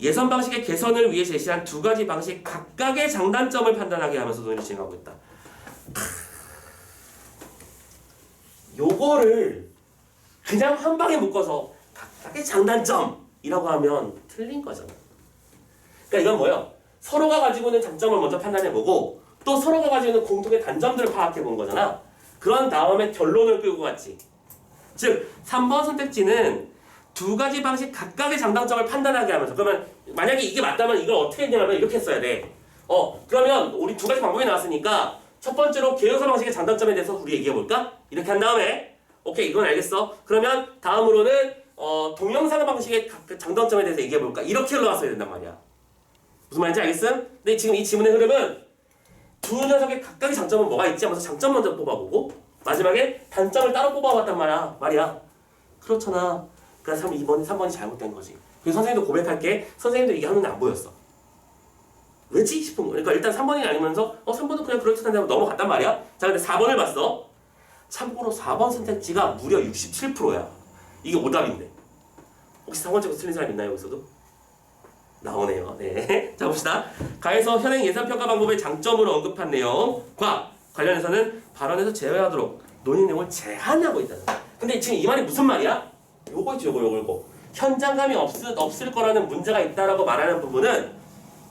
예선 방식의 개선을 위해 제시한 두 가지 방식 각각의 장단점을 판단하게 하면서 논의를 진행하고 있다. 요거를 그냥 한 방에 묶어서 각각의 장단점이라고 하면 틀린 거잖아. 그러니까 이건 뭐예요? 서로가 가지고 있는 장점을 먼저 판단해보고 또 서로가 가지고 있는 공통의 단점들을 파악해본 거잖아. 그런 다음에 결론을 끌고 갔지. 즉 3번 선택지는 두 가지 방식 각각의 장단점을 판단하게 하면서 그러면 만약에 이게 맞다면 이걸 어떻게 했냐면 이렇게 써야 돼. 그러면 우리 두 가지 방법이 나왔으니까 첫 번째로 계열사 방식의 장단점에 대해서 우리 얘기해볼까? 이렇게 한 다음에 오케이 이건 알겠어. 그러면 다음으로는 동영상 방식의 장단점에 대해서 얘기해볼까? 이렇게 흘러갔어야 된단 말이야. 무슨 말인지 알겠음? 근데 지금 이 지문의 흐름은 두 녀석의 각각의 장점은 뭐가 있지 하면서 장점 먼저 뽑아보고 마지막에 단점을 따로 뽑아봤단 말이야. 그렇잖아. 그래서 2번이 3번이 잘못된 거지. 그래서 선생님도 고백할게. 선생님도 이게 하는데 안 보였어. 왜지? 싶은 거. 그러니까 일단 3번이 아니면서 3번은 그냥 그렇듯한데 하고 넘어갔단 말이야. 자 근데 4번을 봤어. 참고로 4번 선택지가 무려 67%야. 이게 오답인데. 혹시 4번 쪽에서 틀린 사람 있나요? 여기서도? 나오네요. 네. 자 봅시다. 가에서 현행 예산평가 방법의 장점을 언급한 내용과 관련해서는 발언에서 제외하도록 논의 내용을 제한하고 있다. 근데 지금 이 말이 무슨 말이야? 요거 있죠, 요거. 현장감이 없을 거라는 문제가 있다라고 말하는 부분은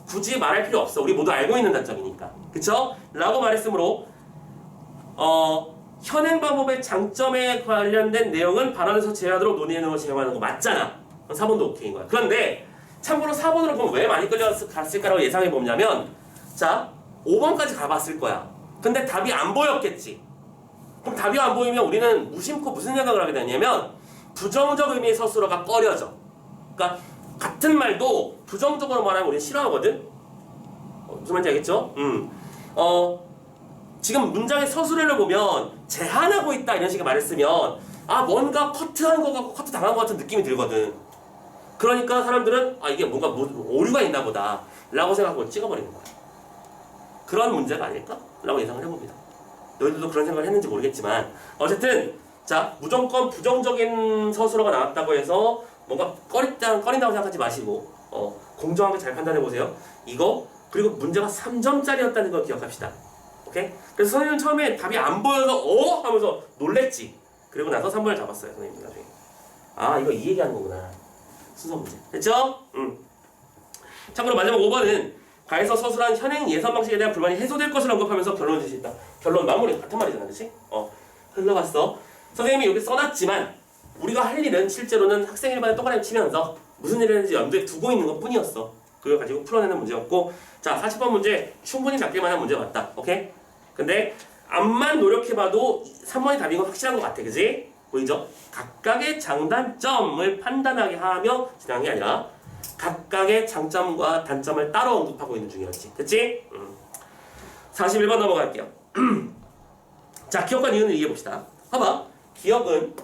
굳이 말할 필요 없어. 우리 모두 알고 있는 단점이니까. 그쵸? 라고 말했으므로 현행 방법의 장점에 관련된 내용은 발언에서 제외하도록 논의 내용을 제공하는 거 맞잖아. 4번도 오케이인 거야. 그런데 참고로 4번으로 보면 왜 많이 끌려갔을까라고 예상해 보냐면 자 5번까지 가봤을 거야. 근데 답이 안 보였겠지. 그럼 답이 안 보이면 우리는 무심코 무슨 생각을 하게 되냐면 부정적 의미의 서술어가 꺼려져. 그러니까 같은 말도 부정적으로 말하면 우리는 싫어하거든. 무슨 말인지 알겠죠? 지금 문장의 서술어를 보면 제한하고 있다 이런 식의 말을 쓰면 뭔가 커트한 거 같고 커트 당한 거 같은 느낌이 들거든. 그러니까 사람들은 이게 뭔가 오류가 있나 보다 라고 생각하고 찍어버리는 거야. 그런 문제가 아닐까? 라고 예상을 해봅니다. 너희들도 그런 생각을 했는지 모르겠지만 어쨌든 자 무조건 부정적인 서술어가 나왔다고 해서 뭔가 꺼린다고 생각하지 마시고 공정하게 잘 판단해보세요. 이거 그리고 문제가 3점짜리였다는 걸 기억합시다. 오케이? 그래서 선생님은 처음에 답이 안 보여서 하면서 놀랬지. 그리고 나서 3번을 잡았어요. 선생님 나중에 이거 이 얘기하는 거구나. 순서 문제. 됐죠? 참고로 마지막 5번은 가에서 서술한 현행 예선 방식에 대한 불만이 해소될 것을 언급하면서 결론을 제시했다. 결론 마무리 같은 말이잖아. 그치? 흘러갔어. 선생님이 여기 써놨지만 우리가 할 일은 실제로는 학생 일반에 동그라미 치면서 무슨 일을 했는지 염두에 두고 있는 것 뿐이었어. 그걸 가지고 풀어내는 문제였고 자 40번 문제 충분히 낚일 만한 문제 맞다. 오케이? 근데 암만 노력해봐도 3번이 답인 건 확실한 것 같아. 그치? 보이죠? 각각의 장단점을 판단하게 하며 진행한 게 아니라 각각의 장점과 단점을 따로 언급하고 있는 중이었지. 됐지? 41번 넘어갈게요. 자, 기억과 니은을 얘기해봅시다. 봐봐. 기억은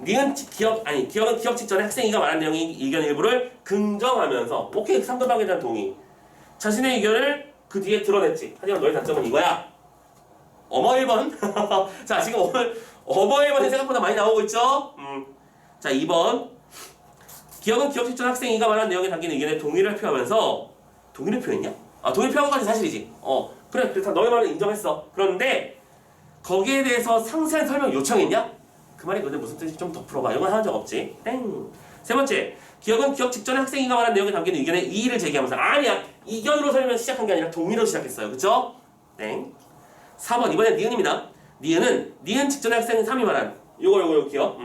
기억은 기억 직전에 학생이가 말한 내용의 의견 일부를 긍정하면서 오케이 상대방에 대한 동의 자신의 의견을 그 뒤에 드러냈지. 하지만 너의 단점은 이거야. 어머 1번 자 지금 오늘 어머 1번이 생각보다 많이 나오고 있죠. 자 2번 기억은 기억 직전 학생이가 말한 내용에 담긴 의견에 동의를 표하면서 동의를 표했냐? 동의를 표한 것까지 사실이지. 그래 그렇다 너의 말을 인정했어. 그런데 거기에 대해서 상세한 설명 요청했냐? 그 말이 근데 무슨 뜻인지 좀 더 풀어봐. 이건 한 적 없지. 땡. 세 번째, 기억은 기억 직전에 학생이가 말한 내용에 담긴 의견에 이의를 제기하면서 아니야 이견으로 설명 시작한 게 아니라 동의로 시작했어요. 그쵸? 땡. 4번 이번엔 니은입니다. 니은은 니은 직전에 학생 3이 말한 요거 기억.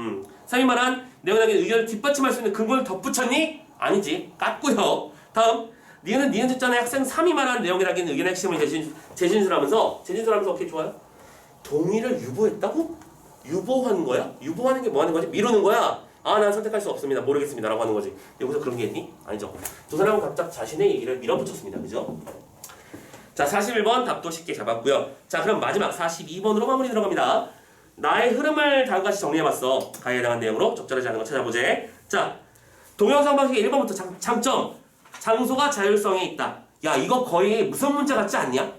3이 말한 내용의 의견을 뒷받침할 수 있는 근거를 덧붙였니? 아니지. 깠고요. 다음. 니은은 니은 직전에 학생 3이 말한 내용이라기는 의견의 핵심을 재진술하면서 오케이 좋아요. 동의를 유보했다고? 유보하는 거야? 유보하는 게 뭐 하는 거지? 미루는 거야? 아, 난 선택할 수 없습니다. 모르겠습니다. 라고 하는 거지. 여기서 그런 게 있니? 아니죠. 두 사람은 각자 자신의 얘기를 밀어붙였습니다. 그죠? 자, 41번 답도 쉽게 잡았고요. 자, 그럼 마지막 42번으로 마무리 들어갑니다. 나의 흐름을 다음과 같이 정리해봤어. 가에 해당한 내용으로 적절하지 않은 거 찾아보제. 자, 동영상 방식의 1번부터 장점. 장소가 자율성에 있다. 야, 이거 거의 무슨 문제 같지 않냐?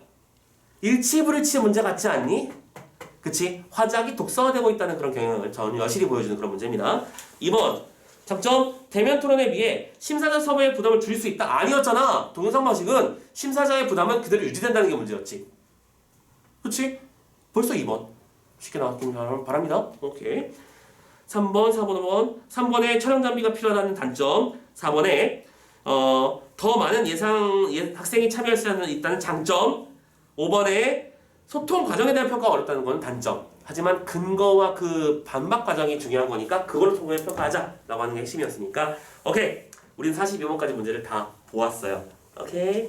일치불일치 문제 같지 않니? 그치? 화작이 독서화되고 있다는 그런 경향을 전 여실히 보여주는 그런 문제입니다. 2번. 장점. 대면 토론에 비해 심사자 섭외의 부담을 줄일 수 있다. 아니었잖아. 동영상 방식은 심사자의 부담은 그대로 유지된다는 게 문제였지. 그치? 벌써 2번. 쉽게 나왔긴 바랍니다. 오케이. 3번, 4번, 5번. 3번에 촬영 장비가 필요하다는 단점. 4번에 더 많은 학생이 참여할 수 있다는 장점. 5번에 소통 과정에 대한 평가가 어렵다는 건 단점. 하지만 근거와 그 반박 과정이 중요한 거니까 그걸로 통해 평가하자라고 하는 게 핵심이었으니까 오케이. 우린 42번까지 문제를 다 보았어요. 오케이.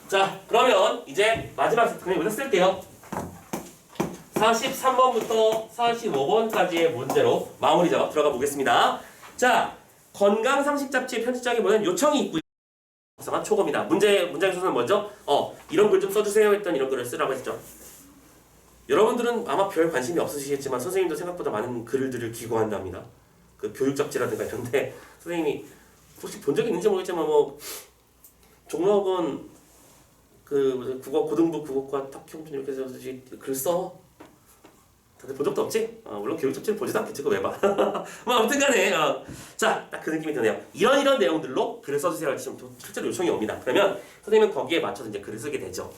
자, 그러면 이제 마지막 세트 그냥 여기서 쓸게요. 43번부터 45번까지의 문제로 마무리 작업 들어가 보겠습니다. 자, 건강상식 잡지의 편집장이 보낸 요청이 있고요. 작성한 초고입니다. 문장의 순서는 먼저 이런 글 좀 써주세요 했던 이런 글을 쓰라고 했죠. 여러분들은 아마 별 관심이 없으시겠지만 선생님도 생각보다 많은 글들을 기고한답니다. 그 교육 잡지라든가 이런데 선생님이 혹시 본 적이 있는지 모르겠지만 뭐 종로학원 그 국어 고등부 국어과 탁형준 이렇게 해서 글 써. 다들 본 적도 없지? 물론 교육 잡지를 보지도 않겠지. 그거 왜 봐? 뭐 아무튼 간에 자, 딱 그 느낌이 드네요. 이런 내용들로 글을 써주세요. 지금 실제로 요청이 옵니다. 그러면 선생님은 거기에 맞춰서 이제 글을 쓰게 되죠.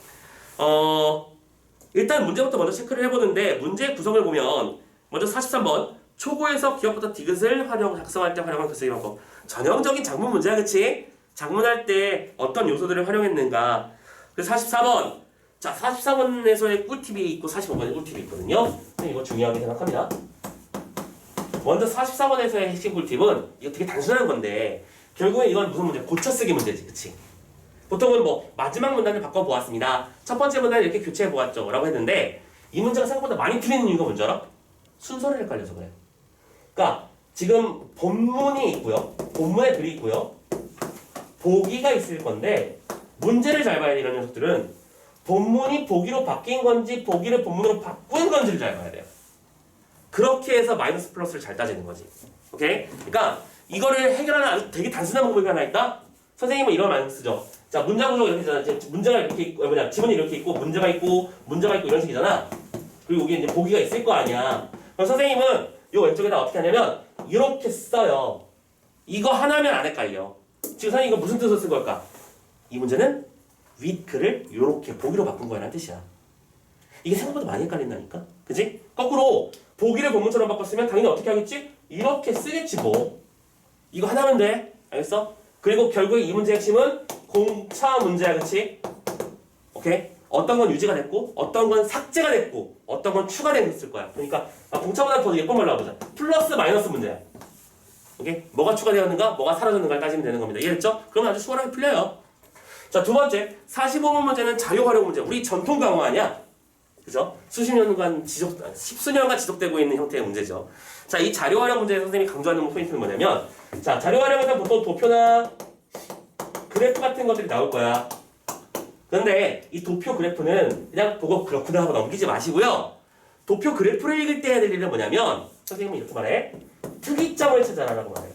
일단 문제부터 먼저 체크를 해보는데 문제 구성을 보면 먼저 43번 초고에서 기억부터 디귿을 작성할 때 활용한 글쓰기 방법. 전형적인 작문 문제야, 그치? 작문할 때 어떤 요소들을 활용했는가. 그래서 44번. 자, 44번에서의 꿀팁이 있고 45번에 꿀팁이 있거든요. 이거 중요하게 생각합니다. 먼저 44번에서의 핵심 꿀팁은 이거 되게 단순한 건데 결국엔 이건 무슨 문제? 고쳐쓰기 문제지, 그치? 보통은 뭐 마지막 문단을 바꿔보았습니다. 첫 번째 문단을 이렇게 교체해보았죠 라고 했는데 이 문제가 생각보다 많이 틀리는 이유가 뭔지 알아? 순서를 헷갈려서 그래. 그러니까 지금 본문이 있고요. 본문에 글이 있고요. 보기가 있을 건데 문제를 잘 봐야 돼. 이런 녀석들은 본문이 보기로 바뀐 건지 보기를 본문으로 바꾼 건지를 잘 봐야 돼요. 그렇게 해서 마이너스 플러스를 잘 따지는 거지. 오케이? 그러니까 이거를 해결하는 아주 되게 단순한 방법이 하나 있다? 선생님은 이런 말 많이 쓰죠. 자, 문장 구조가 이렇게 있잖아. 문제가 이렇게 있고, 지문이 이렇게 있고, 문제가 있고 이런 식이잖아. 그리고 여기 이제 보기가 있을 거 아니야. 그럼 선생님은 요 왼쪽에다 어떻게 하냐면 이렇게 써요. 이거 하나면 안 헷갈려. 지금 선생님 이거 무슨 뜻으로 쓴 걸까? 이 문제는 윗글을 이렇게 보기로 바꾼 거라는 뜻이야. 이게 생각보다 많이 헷갈린다니까? 그치? 거꾸로 보기를 본문처럼 바꿨으면 당연히 어떻게 하겠지? 이렇게 쓰겠지 뭐. 이거 하나면 돼. 알겠어? 그리고 결국에 이 문제의 핵심은 공차 문제야. 그치? 오케이? 어떤 건 유지가 됐고 어떤 건 삭제가 됐고 어떤 건 추가됐을 거야. 그러니까 공차보다 더 예쁜 말로 해보자. 플러스 마이너스 문제야. 오케이? 뭐가 추가되었는가? 뭐가 사라졌는가를 따지면 되는 겁니다. 이해했죠? 그러면 아주 수월하게 풀려요. 자, 두 번째 45번 문제는 자료 활용 문제. 우리 전통 강화 아니야? 그죠? 십수년간 지속되고 있는 형태의 문제죠. 자, 이 자료 활용 문제에서 선생님이 강조하는 포인트는 뭐냐면 자, 자료 활용에서 보통 도표나 그래프 같은 것들이 나올 거야. 그런데 이 도표 그래프는 그냥 보고 그렇구나 하고 넘기지 마시고요. 도표 그래프를 읽을 때 해야 될 일은 뭐냐면 선생님은 이렇게 말해. 특이점을 찾아라라고 말해.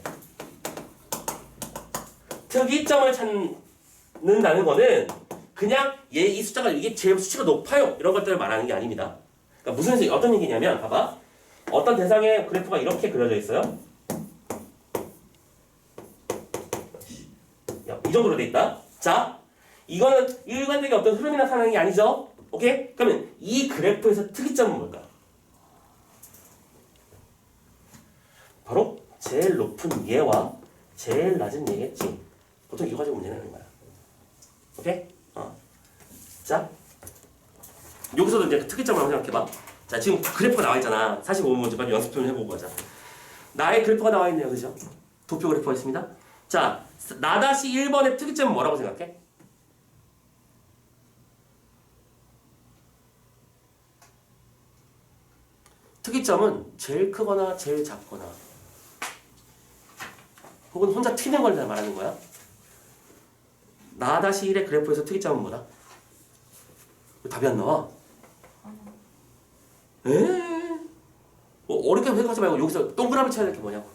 특이점을 찾는다는 거는 그냥 이 숫자가 이게 제 수치가 높아요 이런 것들을 말하는 게 아닙니다. 그러니까 무슨 어떤 얘기냐면 봐봐. 어떤 대상의 그래프가 이렇게 그려져 있어요. 이 정도로 돼 있다. 자, 이거는 일관되게 어떤 흐름이 나타나는 게 아니죠. 오케이? 그러면 이 그래프에서 특이점은 뭘까? 바로 제일 높은 얘와 제일 낮은 얘겠지. 보통 이거 가지고 문제 내는 거야. 오케이? 자, 여기서도 이제 그 특이점을 한번 생각해봐. 자, 지금 그래프가 나와 있잖아. 45번 문제까지 연습 좀 해보고 가자. 나의 그래프가 나와 있네요. 그죠? 도표 그래프가 있습니다. 자, 나다시 1번의 특이점은 뭐라고 생각해? 특이점은 제일 크거나 제일 작거나 혹은 혼자 튀는 걸 말하는 거야. 나다시 1의 그래프에서 특이점은 뭐다? 왜 답이 안 나와? 어렵게 생각하지 말고 여기서 동그라미 쳐야 될 게 뭐냐고.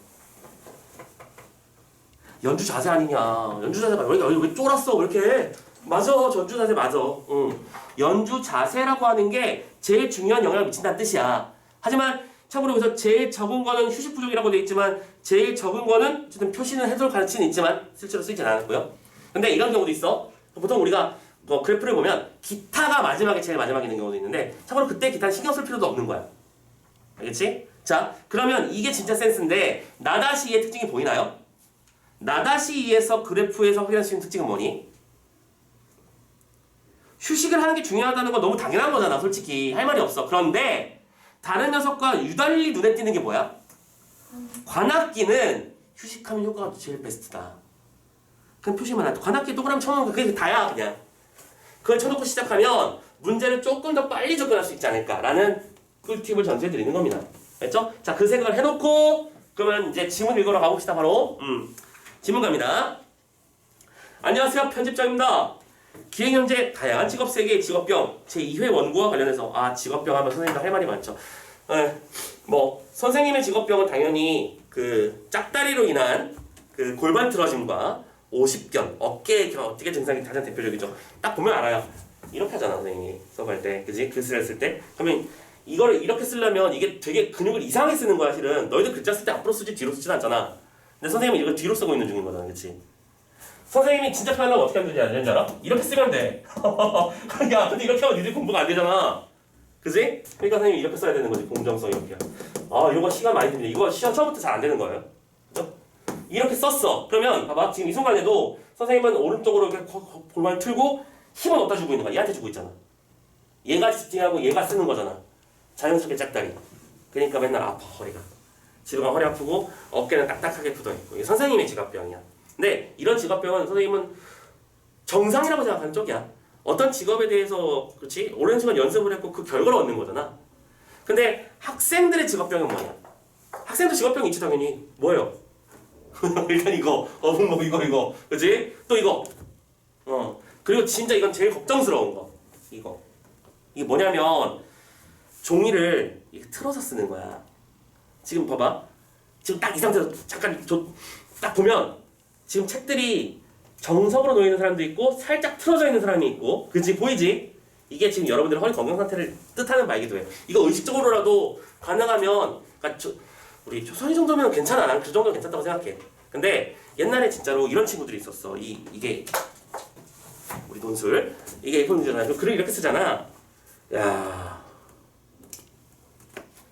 연주 자세 아니냐. 연주 자세가 왜 쫄았어? 왜 이렇게? 맞아. 전주 자세 맞아. 응. 연주 자세라고 하는 게 제일 중요한 영향을 미친다는 뜻이야. 하지만 참고로 여기서 제일 적은 거는 휴식 부족이라고 돼 있지만 제일 적은 거는 어쨌든 표시는 해설 가르치는 있지만 실제로 쓰이진 않았고요. 근데 이런 경우도 있어. 보통 우리가 뭐 그래프를 보면 기타가 마지막에 제일 마지막에 있는 경우도 있는데 참고로 그때 기타는 신경 쓸 필요도 없는 거야. 알겠지? 자, 그러면 이게 진짜 센스인데 나다시의 특징이 보이나요? 나다시2에서 그래프에서 확인할 수 있는 특징은 뭐니? 휴식을 하는 게 중요하다는 건 너무 당연한 거잖아. 솔직히 할 말이 없어. 그런데 다른 녀석과 유달리 눈에 띄는 게 뭐야? 관악기는 휴식하면 효과가 제일 베스트다. 그냥 표시만 해. 관악기 동그라미 쳐놓으면 그게 다야 그냥. 그걸 쳐놓고 시작하면 문제를 조금 더 빨리 접근할 수 있지 않을까라는 꿀팁을 전수해드리는 겁니다. 알겠죠? 자, 그 생각을 해놓고 그러면 이제 지문 읽으러 가봅시다. 바로 지문 갑니다. 안녕하세요. 편집장입니다. 기행현재 다양한 직업세계의 직업병 제2회 원고와 관련해서 직업병 하면 선생님들 할 말이 많죠. 뭐 선생님의 직업병은 당연히 그 짝다리로 인한 그 골반 틀어짐과 오십견, 어깨 증상이 가장 대표적이죠. 딱 보면 알아요. 이렇게 하잖아 선생님이 수업할 때, 그지? 글쓰를 쓸 때. 그러면 이거를 이렇게 쓰려면 이게 되게 근육을 이상하게 쓰는 거야 실은. 너희들 글자 쓸 때 앞으로 쓰지 뒤로 쓰진 않잖아. 근데 선생님은 이걸 뒤로 쓰고 있는 중인 거잖아, 그렇지? 선생님이 진짜 편하려면 어떻게 하면 되는지 알아? 이렇게 쓰면 돼. 야, 근데 이렇게 하면 니들 공부가 안 되잖아. 그지? 그러니까 선생님이 이렇게 써야 되는 거지, 공정성 이렇게. 이런 거 시간 많이 듭니다. 이거 시험 처음부터 잘 안 되는 거예요. 그죠? 이렇게 썼어. 그러면 봐봐, 지금 이 순간에도 선생님은 오른쪽으로 이렇게 골반을 틀고 힘을 어디다 주고 있는 거야? 얘한테 주고 있잖아. 얘가 집중하고 얘가 쓰는 거잖아. 자연스럽게 짝다리. 그러니까 맨날 아파, 허리가. 집에 가면 허리 아프고 어깨는 딱딱하게 굳어있고. 이게 선생님의 직업병이야. 근데 이런 직업병은 선생님은 정상이라고 생각하는 쪽이야. 어떤 직업에 대해서 그렇지 오랜 시간 연습을 했고 그 결과를 얻는 거잖아. 근데 학생들의 직업병은 뭐냐? 학생들 직업병이 있지 당연히. 뭐예요? 일단 이거 어묵먹 이거 그렇지? 또 이거 그리고 진짜 이건 제일 걱정스러운 거 이게 뭐냐면 종이를 이렇게 틀어서 쓰는 거야. 지금 봐봐. 지금 딱 이 상태에서 잠깐 딱 보면 지금 책들이 정석으로 놓여 있는 사람도 있고 살짝 틀어져 있는 사람이 있고, 그치? 보이지? 이게 지금 여러분들의 허리 건강 상태를 뜻하는 바이기도 해요. 이거 의식적으로라도 가능하면, 그러니까 우리 조선이 정도면 괜찮아. 난 그 정도는 괜찮다고 생각해. 근데 옛날에 진짜로 이런 친구들이 있었어. 이게 우리 논술 이게 A4용지잖아. 글을 이렇게 쓰잖아. 야,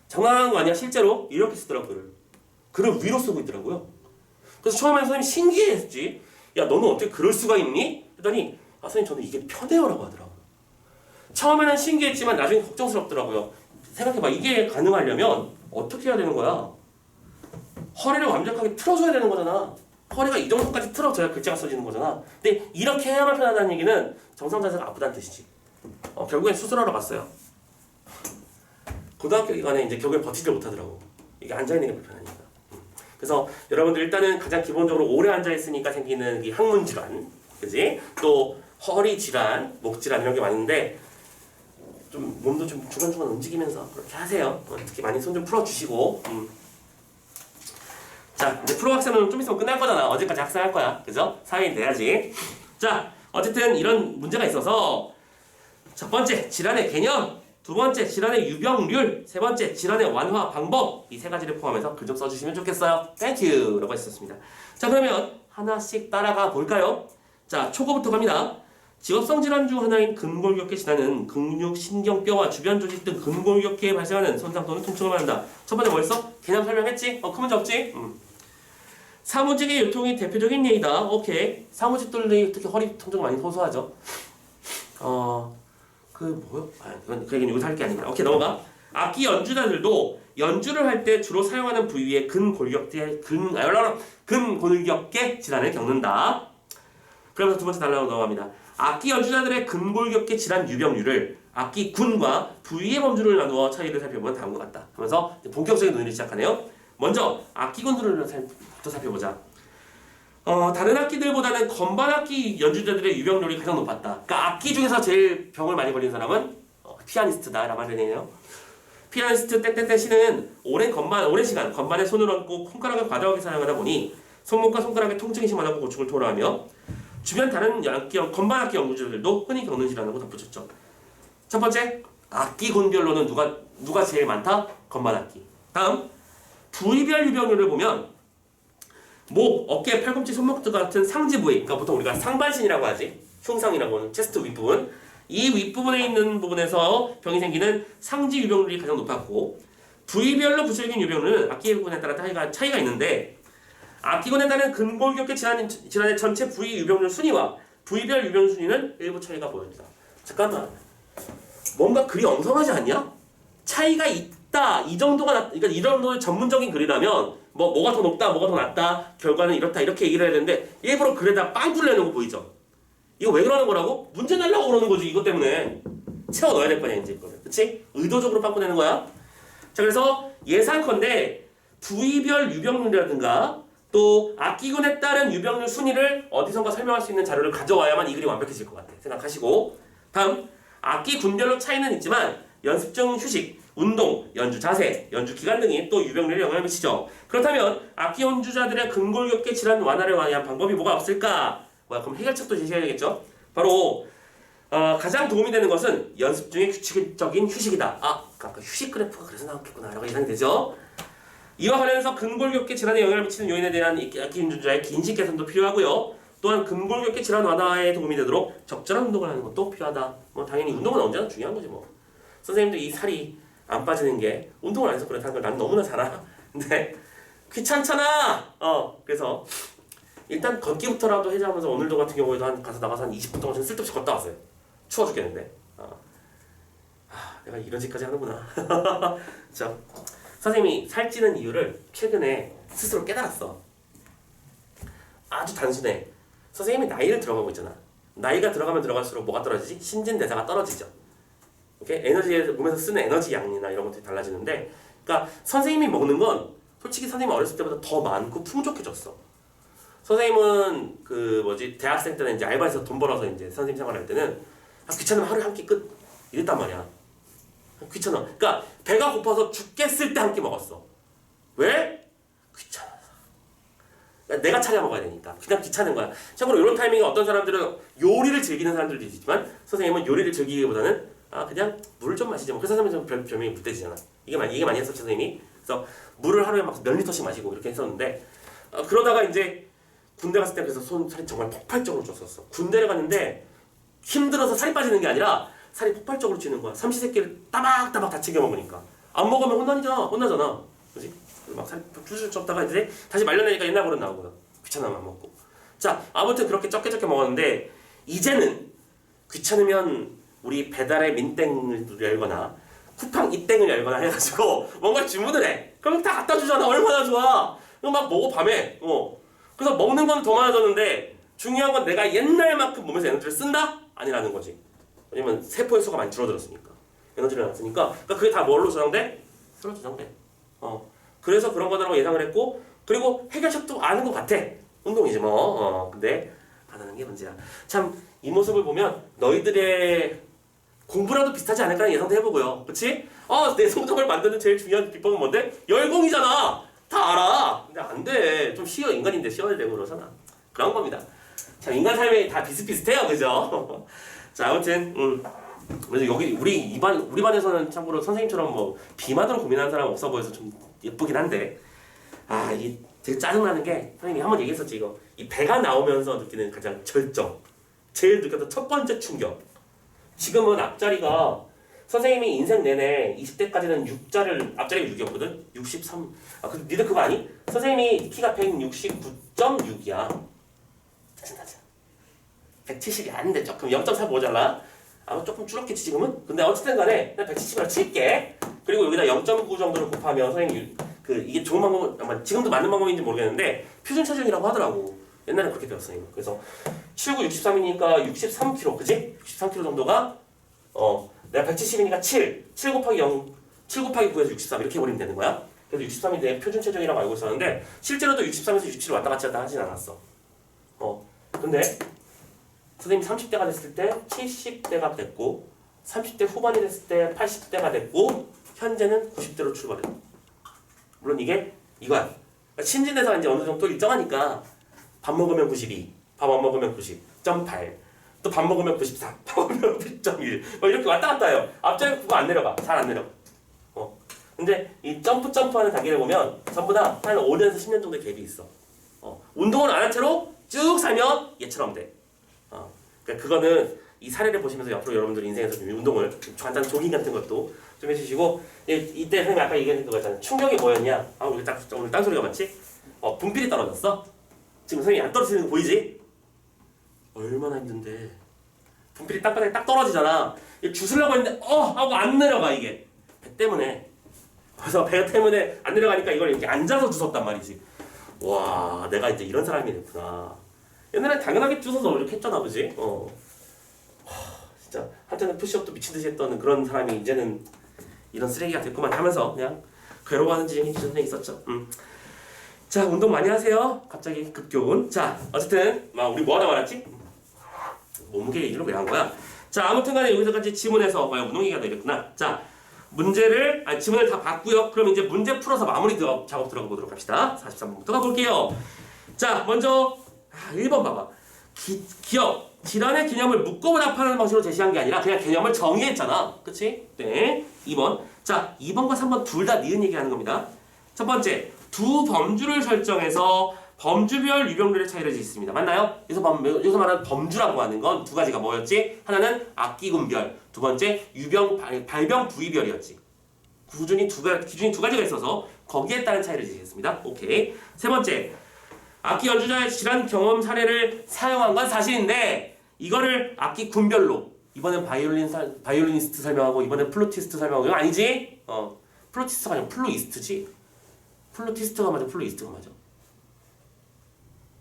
장난하는 거 아니야? 실제로 이렇게 쓰더라고 글을 위로 쓰고 있더라고요. 그래서 처음에는 선생님이 신기했지. 야, 너는 어떻게 그럴 수가 있니? 했더니 선생님 저는 이게 편해요라고 하더라고요. 처음에는 신기했지만 나중에 걱정스럽더라고요. 생각해봐. 이게 가능하려면 어떻게 해야 되는 거야? 허리를 완벽하게 틀어줘야 되는 거잖아. 허리가 이 정도까지 틀어져야 글자가 써지는 거잖아. 근데 이렇게 해야만 편하다는 얘기는 정상 자세가 아프다는 뜻이지. 결국엔 수술하러 갔어요. 고등학교 기간에 이제 결국엔 버티질 못하더라고. 이게 앉아있는 게 불편하니까. 그래서 여러분들 일단은 가장 기본적으로 오래 앉아있으니까 생기는 이 항문 질환, 그지? 또 허리 질환, 목 질환 이런 게 많은데 좀 몸도 좀 중간중간 움직이면서 그렇게 하세요. 특히 많이 손 좀 풀어주시고. 자, 이제 프로 학생은 좀 있으면 끝날 거잖아. 어제까지 학생할 거야. 그죠? 사회인 돼야지. 자, 어쨌든 이런 문제가 있어서 첫 번째, 질환의 개념. 두 번째, 질환의 유병률. 세 번째, 질환의 완화 방법. 이 세 가지를 포함해서 글 좀 써주시면 좋겠어요. 땡큐! 라고 했었습니다. 자, 그러면 하나씩 따라가 볼까요? 자, 초고부터 갑니다. 직업성 질환 중 하나인 근골격계 질환은 근육, 신경뼈와 주변 조직 등 근골격계에 발생하는 손상 또는 통증을 말한다. 첫 번째 뭐였어? 개념 설명했지? 큰 문제 없지? 사무직의 요통이 대표적인 예이다. 오케이. 사무직들이 특히 허리 통증 많이 호소하죠. 그 뭐요? 그 얘기는 여기서 할 게 아니구나. 오케이, 넘어가. 악기 연주자들도 연주를 할 때 주로 사용하는 부위의 근골격계 질환을 겪는다. 그러면서 두 번째 단락으로 넘어갑니다. 악기 연주자들의 근골격계 질환 유병률을 악기 군과 부위의 범주를 나누어 차이를 살펴보면 다음과 같다. 하면서 본격적인 논의를 시작하네요. 먼저 악기 군들을 부터 살펴보자. 다른 악기들보다는 건반 악기 연주자들의 유병률이 가장 높았다. 그러니까 악기 중에서 제일 병을 많이 걸린 사람은 피아니스트다라고 말하네요. 피아니스트 땡땡땡 씨는 오랜 시간 건반에 손을 얹고 손가락을 과도하게 사용하다 보니 손목과 손가락의 통증이 심하다고 고충을 토로하며 주변 다른 건반 악기 연주자들도 흔히 겪는 질환이라고 덧붙였죠. 첫 번째, 악기 군별로는 누가 제일 많다? 건반 악기. 다음, 부위별 유병률을 보면 목, 어깨, 팔꿈치, 손목들 같은 상지 부위, 그러니까 보통 우리가 상반신이라고 하지, 흉상이라고 하는 체스트 윗부분, 이 윗부분에 있는 부분에서 병이 생기는 상지 유병률이 가장 높았고, 부위별로 부수적인 유병률은 악기군에 따라 차이가 있는데, 악기군에 따른 근골격계 질환의 전체 부위 유병률 순위와 부위별 유병률 순위는 일부 차이가 보여진다. 잠깐만, 뭔가 글이 엉성하지 않냐? 차이가 있다, 이 정도가 그러니까 이 정도의 전문적인 글이라면 뭐가 더 높다, 뭐가 더 낮다, 결과는 이렇다 이렇게 얘기를 해야 되는데 일부러 글에다 빵꾸를 내는 거 보이죠? 이거 왜 그러는 거라고? 문제 내려고 그러는 거지. 이것 때문에 채워 넣어야 될 거냐 이제 이거를, 그렇지? 의도적으로 빵꾸 내는 거야. 자, 그래서 예상컨대 부위별 유병률이라든가 또 악기군에 따른 유병률 순위를 어디선가 설명할 수 있는 자료를 가져와야만 이 글이 완벽해질 것 같아 생각하시고, 다음, 악기 군별로 차이는 있지만 연습 중 휴식, 운동, 연주 자세, 연주 기간 등이 또 유병률에 영향을 미치죠. 그렇다면 악기 연주자들의 근골격계 질환 완화를 위한 방법이 뭐가 없을까? 그럼 해결책도 제시해야 되겠죠. 바로 가장 도움이 되는 것은 연습 중에 규칙적인 휴식이다. 아까 휴식 그래프가 그래서 나왔겠구나 라고 예상이 되죠. 이와 관련해서 근골격계 질환에 영향을 미치는 요인에 대한 악기 연주자의 긴식 개선도 필요하고요. 또한 근골격계 질환 완화에 도움이 되도록 적절한 운동을 하는 것도 필요하다. 당연히 운동은 언제나 중요한 거지 뭐. 선생님도 이 살이 안 빠지는 게 운동을 안 해서 그렇다는 걸 난 너무나 잘 알아. 근데 귀찮잖아. 그래서 일단 걷기부터라도 해자면서 오늘도 같은 경우에도 나가서 한 20분 동안 쓸데없이 걷다 왔어요. 추워 죽겠는데. 내가 이런 짓까지 하는구나. 자, 선생님이 살찌는 이유를 최근에 스스로 깨달았어. 아주 단순해. 선생님이 나이를 들어가고 있잖아. 나이가 들어가면 들어갈수록 뭐가 떨어지지? 신진대사가 떨어지죠. 오케이? 몸에서 쓰는 에너지 양이나 이런 것들이 달라지는데, 그러니까 선생님이 먹는 건 솔직히 선생님이 어렸을 때보다 더 많고 풍족해졌어. 선생님은 대학생 때는 이제 알바해서 돈 벌어서 이제 선생님 생활할 때는 귀찮으면 하루에 한 끼 끝 이랬단 말이야. 귀찮아. 그러니까 배가 고파서 죽겠을 때 한 끼 먹었어. 왜? 귀찮아서. 그러니까 내가 차려 먹어야 되니까. 그냥 귀찮은 거야. 참고로 이런 타이밍에 어떤 사람들은 요리를 즐기는 사람들도 있지만 선생님은 요리를 즐기기보다는 그냥 물을 좀 마시자. 그래서 선생님은 별명이 물돼지잖아. 이게 많이 했었죠, 선생님이. 그래서 물을 하루에 막 몇 리터씩 마시고 이렇게 했었는데 그러다가 이제 군대 갔을 때 그래서 살이 정말 폭발적으로 쪘었어. 군대를 갔는데 힘들어서 살이 빠지는 게 아니라 살이 폭발적으로 찌는 거야. 삼시세끼를 따박따박 다 챙겨 먹으니까. 안 먹으면 혼나잖아. 그지? 막 살이 줄줄 쪘다가 이제 다시 말려내니까 옛날 버릇 나오고요. 귀찮으면 안 먹고. 자, 아무튼 그렇게 적게 먹었는데 이제는 귀찮으면 우리 배달의 민땡을 열거나 쿠팡 이땡을 열거나 해가지고 뭔가 주문을 해. 그럼 다 갖다 주잖아. 얼마나 좋아. 그럼 막 먹어 밤에. 그래서 먹는 건 더 많아졌는데 중요한 건 내가 옛날만큼 몸에서 에너지를 쓴다? 아니라는 거지. 왜냐면 세포의 수가 많이 줄어들었으니까. 에너지를 안 쓰니까. 그러니까 그게 다 뭘로 저장돼? 술로 저장돼. 그래서 그런 거라고 예상을 했고, 그리고 해결책도 아는 것 같아. 운동이지 뭐. 근데 안 하는 게 문제야. 참 이 모습을 보면 너희들의 공부라도 비슷하지 않을까 예상도 해보고요. 그치? 내 성적을 만드는 제일 중요한 비법은 뭔데? 열공이잖아. 다 알아. 근데 안 돼. 좀 쉬어. 인간인데 쉬어야 되고 그러잖아. 그런 겁니다. 참 인간 삶이 다 비슷비슷해요. 그죠? 자, 아무튼 그래서 여기 우리 반에서는 참고로 선생님처럼 뭐 비만으로 고민하는 사람 없어 보여서 좀 예쁘긴 한데, 이 되게 짜증나는 게 선생님이 한번 얘기했었지 이거. 이 배가 나오면서 느끼는 가장 절정. 제일 느꼈던 첫 번째 충격. 지금은 앞자리가 선생님이 인생 내내 20대까지는 앞자리가 6이었거든? 63. 니들 그거 아니? 선생님이 키가 169.6이야. 짜증나. 170이 아닌데 조금 0.4 모자라. 조금 줄었겠지 지금은? 근데 어쨌든 간에 그냥 170으로 칠게. 그리고 여기다 0.9 정도를 곱하면 선생님 이게 좋은 방법은 아마 지금도 맞는 방법인지 모르겠는데 표준 체중이라고 하더라고. 옛날에 그렇게 배웠어요. 그래서 79, 63이니까 63kg, 그지? 63kg 정도가 내가 170이니까 7 곱하기 0, 7 곱하기 9에서 63 이렇게 해버리면 되는 거야. 그래서 63이 내 표준 체중이라고 알고 있었는데 실제로도 63에서 67 왔다 갔다 하진 않았어. 근데 선생님이 30대가 됐을 때 70대가 됐고 30대 후반이 됐을 때 80대가 됐고 현재는 90대로 출발해. 물론 이게 이거야. 그러니까 신진대사가 이제 어느 정도 일정하니까 밥 먹으면 92, 밥 안 먹으면 90.8, 또 밥 먹으면 94, 밥 먹으면 90.1 이렇게 왔다 갔다 해요. 앞자리 그거 안 내려가. 잘 안 내려가. 근데 이 점프하는 단계를 보면 전부 다 한 5년에서 10년 정도의 갭이 있어. 운동을 안 한 채로 쭉 살면 얘처럼 돼. 그러니까 그거는 이 사례를 보시면서 옆으로 여러분들 인생에서 좀 운동을 간단한 조깅 같은 것도 좀 해주시고 이때 선생님 아까 얘기한 그거 있잖아요. 충격이 뭐였냐? 오늘 딴소리가 많지? 분필이 떨어졌어? 지금 선생님이 안 떨어지는 거 보이지? 얼마나 힘든데 분필이 땅바닥에 딱 떨어지잖아. 주술라고 했는데 하고 안 내려가 이게 배 때문에. 그래서 배 때문에 안 내려가니까 이걸 이렇게 앉아서 주웠단 말이지. 와 내가 이제 이런 사람이 됐구나. 옛날에 당연하게 주워서 이렇게 했잖아 그지? 진짜 한때는 푸시업도 미친듯이 했던 그런 사람이 이제는 이런 쓰레기가 됐구만 하면서 그냥 괴로워하는 지경이 선생님 있었죠. 자 운동 많이 하세요. 갑자기 급교훈. 자 어쨌든 우리 뭐 하다 말았지? 몸무게 얘기를 왜 한 거야? 자 아무튼간에 여기서까지 지문에서 운동 얘기가 되겠구나. 자 문제를 지문을 다 봤고요. 그럼 이제 문제 풀어서 마무리 작업 들어가 보도록 합시다. 43번부터 가볼게요. 자 먼저 1번 봐봐. 기억 질환의 개념을 묶고 답하는 방식으로 제시한 게 아니라 그냥 개념을 정의했잖아. 그치? 네. 2번. 자 2번과 3번 둘 다 니은 얘기하는 겁니다. 첫 번째 두 범주를 설정해서 범주별 유병률의 차이를 짓습니다. 맞나요? 여기서 말하는 범주라고 하는 건 두 가지가 뭐였지? 하나는 악기군별, 두 번째 발병 부위별이었지. 기준이 두 가지가 있어서 거기에 따른 차이를 지겠습니다. 오케이. 세 번째, 악기 연주자의 질환 경험 사례를 사용한 건 사실인데 이거를 악기 군별로 이번엔 바이올리니스트 설명하고 이번엔 플루티스트 설명하고 이거 아니지? 플루티스트가 아니라 플루이스트지? 플루티스트가 맞아, 플루이스트가 맞아.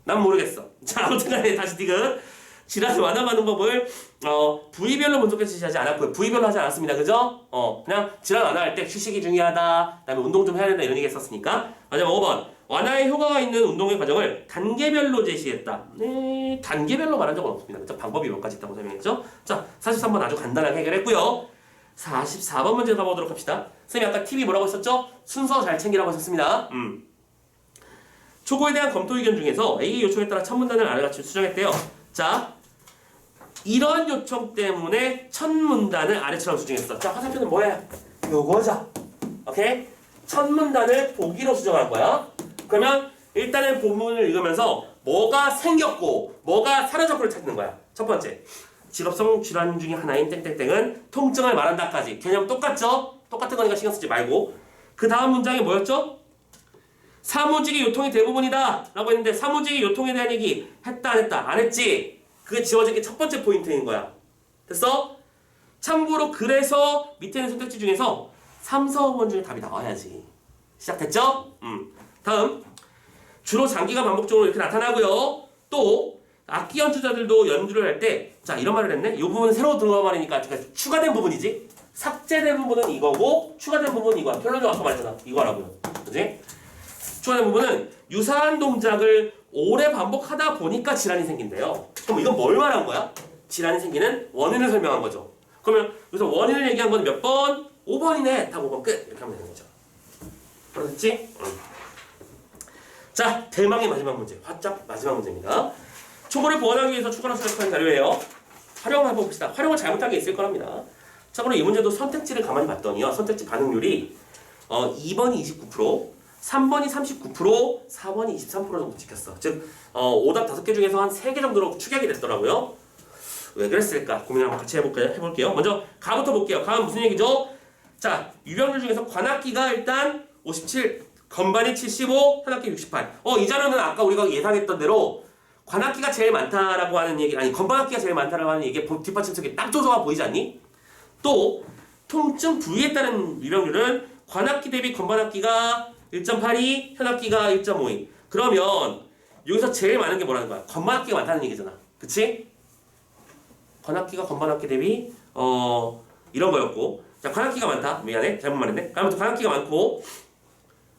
난 모르겠어. 자, 아무튼 간에 다시 디귿. 질환을 완화하는 법을 부위별로 분석해 제시하지 않았고요. 부위별로 하지 않았습니다. 그죠? 그냥 질환 완화할 때 휴식이 중요하다. 그다음에 운동 좀 해야 된다 이런 얘기 했었으니까. 마지막 5번. 완화에 효과가 있는 운동의 과정을 단계별로 제시했다. 네, 단계별로 말한 적은 없습니다. 그죠? 방법이 몇 가지 있다고 설명했죠? 자, 43번 아주 간단하게 해결했고요. 44번 문제 가보도록 합시다. 선생님 아까 TV 뭐라고 했었죠? 순서 잘 챙기라고 했었습니다. 초고에 대한 검토 의견 중에서 A의 요청에 따라 첫 문단을 아래같이 수정했대요. 자, 이런 요청 때문에 첫 문단을 아래처럼 수정했어. 자, 화살표는 뭐야? 요거죠. 오케이? 첫 문단을 보기로 수정한 거야. 그러면 일단은 본문을 읽으면서 뭐가 생겼고 뭐가 사라졌고를 찾는 거야. 첫 번째, 직업성 질환 중에 하나인 땡땡땡은 통증을 말한다까지. 개념 똑같죠? 똑같은 거니까 신경 쓰지 말고. 그 다음 문장이 뭐였죠? 사무직의 요통이 대부분이다 라고 했는데 사무직의 요통에 대한 얘기 했다 안 했다? 안 했지? 그게 지워진 게 첫 번째 포인트인 거야. 됐어? 참고로 그래서 밑에 있는 선택지 중에서 3, 4, 5번 중에 답이 나와야지. 시작됐죠? 다음 주로 장기가 반복적으로 이렇게 나타나고요. 또 악기 연주자들도 연주를 할 때 자 이런 말을 했네? 이 부분은 새로 들어간 말이니까 추가된 부분이지? 삭제된 부분은 이거고 추가된 부분은 이거야. 결론적으로 아까 말했잖아. 이거라고요. 그치? 추가된 부분은 유사한 동작을 오래 반복하다 보니까 질환이 생긴대요. 그럼 이건 뭘 말한 거야? 질환이 생기는 원인을 설명한 거죠. 그러면 여기서 원인을 얘기한 건 몇 번? 5번이네. 다 5번 끝. 이렇게 하면 되는 거죠. 그렇지? 자, 대망의 마지막 문제. 화짝 마지막 문제입니다. 초보를 보완하기 위해서 추가로 수집한 자료예요. 활용을 해봅시다. 활용을 잘못한 게 있을 거랍니다. 참고로 이 문제도 선택지를 가만히 봤더니요. 선택지 반응률이 2번이 29%, 3번이 39%, 4번이 23% 정도 찍혔어. 즉 오답 5개 중에서 한 3개 정도로 추격이 됐더라고요. 왜 그랬을까? 고민 한번 같이 해볼게요. 먼저 가부터 볼게요. 가는 무슨 얘기죠? 자, 유병률 중에서 관악기가 일단 57, 건반이 75, 현악기 68. 이 자료는 아까 우리가 예상했던 대로 관악기가 제일 많다라고 하는 얘기, 아니 건반악기가 제일 많다라고 하는 얘기에 뒷받침석이 딱 조서가 보이지 않니? 또 통증 부위에 따른 유병률은 관악기 대비 건반악기가 1.82, 현악기가 1.52. 그러면 여기서 제일 많은 게 뭐라는 거야? 건반악기가 많다는 얘기잖아. 그치? 관악기가 건반악기 대비 이런 거였고, 자 관악기가 많다. 미안해, 잘못 말했네. 아무튼 관악기가 많고,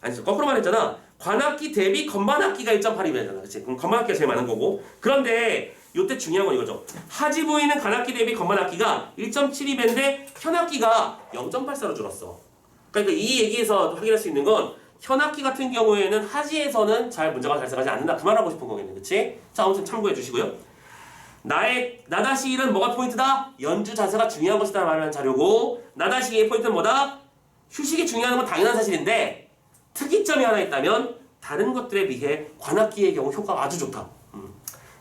아니 거꾸로 말했잖아. 관악기 대비 건반악기가 1.82잖아. 그치? 그럼 건반악기가 제일 많은 거고. 그런데 요때 중요한 건 이거죠. 하지 부위는 관악기 대비 건반악기가 1.72배인데 현악기가 0.84로 줄었어. 그러니까 이 얘기에서 확인할 수 있는 건 현악기 같은 경우에는 하지에서는 잘 문제가 발생하지 않는다. 그 말하고 싶은 거겠네. 그치? 자 아무튼 참고해 주시고요. 나-1은 뭐가 포인트다? 연주 자세가 중요한 것이다 말하는 자료고, 나-2의 포인트는 뭐다? 휴식이 중요한 건 당연한 사실인데 특이점이 하나 있다면 다른 것들에 비해 관악기의 경우 효과가 아주 좋다.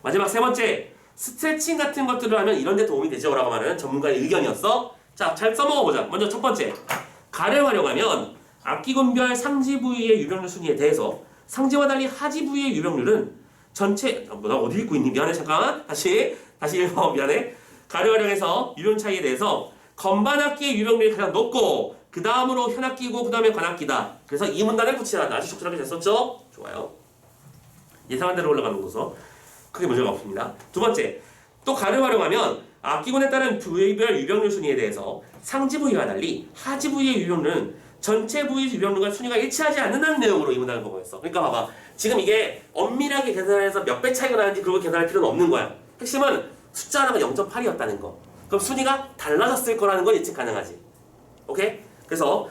마지막 세 번째, 스트레칭 같은 것들을 하면 이런 데 도움이 되죠 라고 말하는 전문가의 의견이었어. 자, 잘 써먹어 보자. 먼저 첫 번째, 가를 활용하면 악기군별 상지 부위의 유병률 순위에 대해서 상지와 달리 하지 부위의 유병률은 전체 나 어디 읽고 있니? 미안해 잠깐 다시 읽어 미안해. 가를 활용해서 유병 차이에 대해서 건반악기의 유병률이 가장 높고 그 다음으로 현악기고 그 다음에 관악기다. 그래서 이 문단을 붙이라. 아주 적절하게 됐었죠? 좋아요. 예상한 대로 올라가는 거서 크게 문제가 없습니다. 두 번째, 또 가를 활용하면 악기군에 따른 부위별 유병률 순위에 대해서 상지 부위와 달리 하지 부위의 유병률은 전체 부위 유병률과 순위가 일치하지 않는다는 내용으로 이 문단을 보고했어. 그러니까 봐봐. 지금 이게 엄밀하게 계산해서 몇 배 차이가 나는지 그걸 계산할 필요는 없는 거야. 핵심은 숫자 하나가 0.8이었다는 거. 그럼 순위가 달라졌을 거라는 건 예측 가능하지. 오케이? 그래서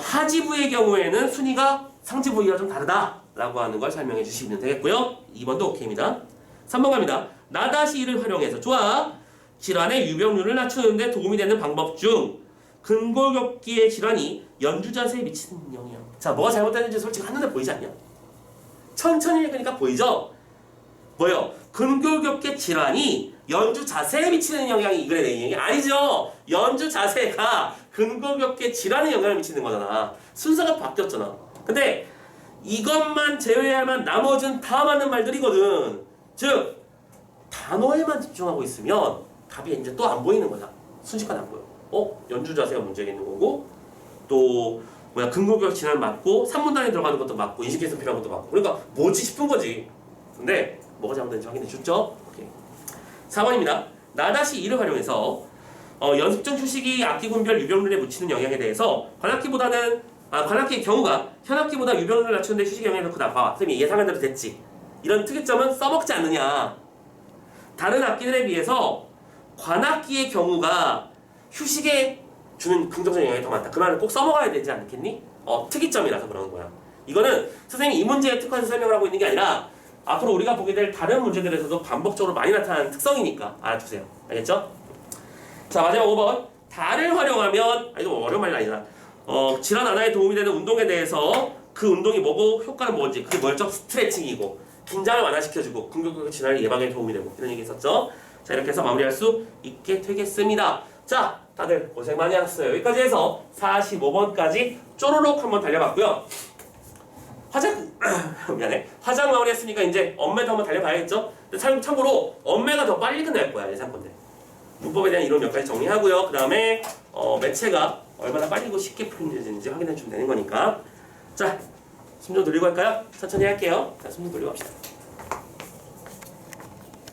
하지 부위의 경우에는 순위가 상지 부위가 좀 다르다라고 하는 걸 설명해 주시면 되겠고요. 2번도 오케이입니다. 3번 갑니다. 나-1을 활용해서 좋아. 질환의 유병률을 낮추는 데 도움이 되는 방법 중 근골격기의 질환이 연주 자세에 미치는 영향. 자, 뭐가 잘못됐는지 솔직히 한눈에 보이지 않냐? 천천히 읽으니까 보이죠? 뭐요? 근골격계 질환이 연주 자세에 미치는 영향이 이거에 대한 얘기 아니죠? 연주 자세가 근골격계 질환에 영향을 미치는 거잖아. 순서가 바뀌었잖아. 근데 이것만 제외하면 나머지는 다 맞는 말들이거든. 즉 단어에만 집중하고 있으면 답이 이제 또 안 보이는 거야. 순식간에 안 보여. 연주 자세가 문제가 있는 거고, 또 근골격 질환 맞고 3문단에 들어가는 것도 맞고 인식 개선 필요한 것도 맞고. 그러니까 뭐지 싶은 거지. 근데 뭐가 잘못된지 확인해 줬죠? 오케이. 4번입니다. 나-2를 활용해서 연습 중 휴식이 악기군별 유병률에 미치는 영향에 대해서 관악기의 경우가 현악기보다 유병률을 낮추는 데 휴식의 영향이 더 크다. 봐봐. 선생님이 예상한 대로 됐지. 이런 특이점은 써먹지 않느냐. 다른 악기들에 비해서 관악기의 경우가 휴식에 주는 긍정적 영향이 더 많다. 그 말을 꼭 써먹어야 되지 않겠니? 특이점이라서 그러는 거야. 이거는 선생님이 이 문제에 특화해서 설명을 하고 있는 게 아니라 앞으로 우리가 보게 될 다른 문제들에서도 반복적으로 많이 나타나는 특성이니까 알아두세요. 알겠죠? 자, 마지막 5번. 다를 활용하면, 이거 어려운 말이 아니라 질환 완화에 도움이 되는 운동에 대해서 그 운동이 뭐고 효과는 뭔지, 그게 뭐였죠? 스트레칭이고 긴장을 완화시켜주고 근골격 질환 예방에 도움이 되고 이런 얘기 있었죠? 자, 이렇게 해서 마무리할 수 있게 되겠습니다. 자, 다들 고생 많이 하셨어요. 여기까지 해서 45번까지 쪼로록 한번 달려봤고요. 화장 마무리했으니까 이제 엄매도 한번 달려봐야겠죠? 근데 참고로 엄매가 더 빨리 끝날 거야. 예상건데. 문법에 대한 이론 몇 가지 정리하고요. 그 다음에 매체가 얼마나 빨리고 쉽게 풀리는지 확인해 주면 되는 거니까. 자, 숨 좀 돌리고 할까요? 천천히 할게요. 자, 숨 좀 돌리고 합시다.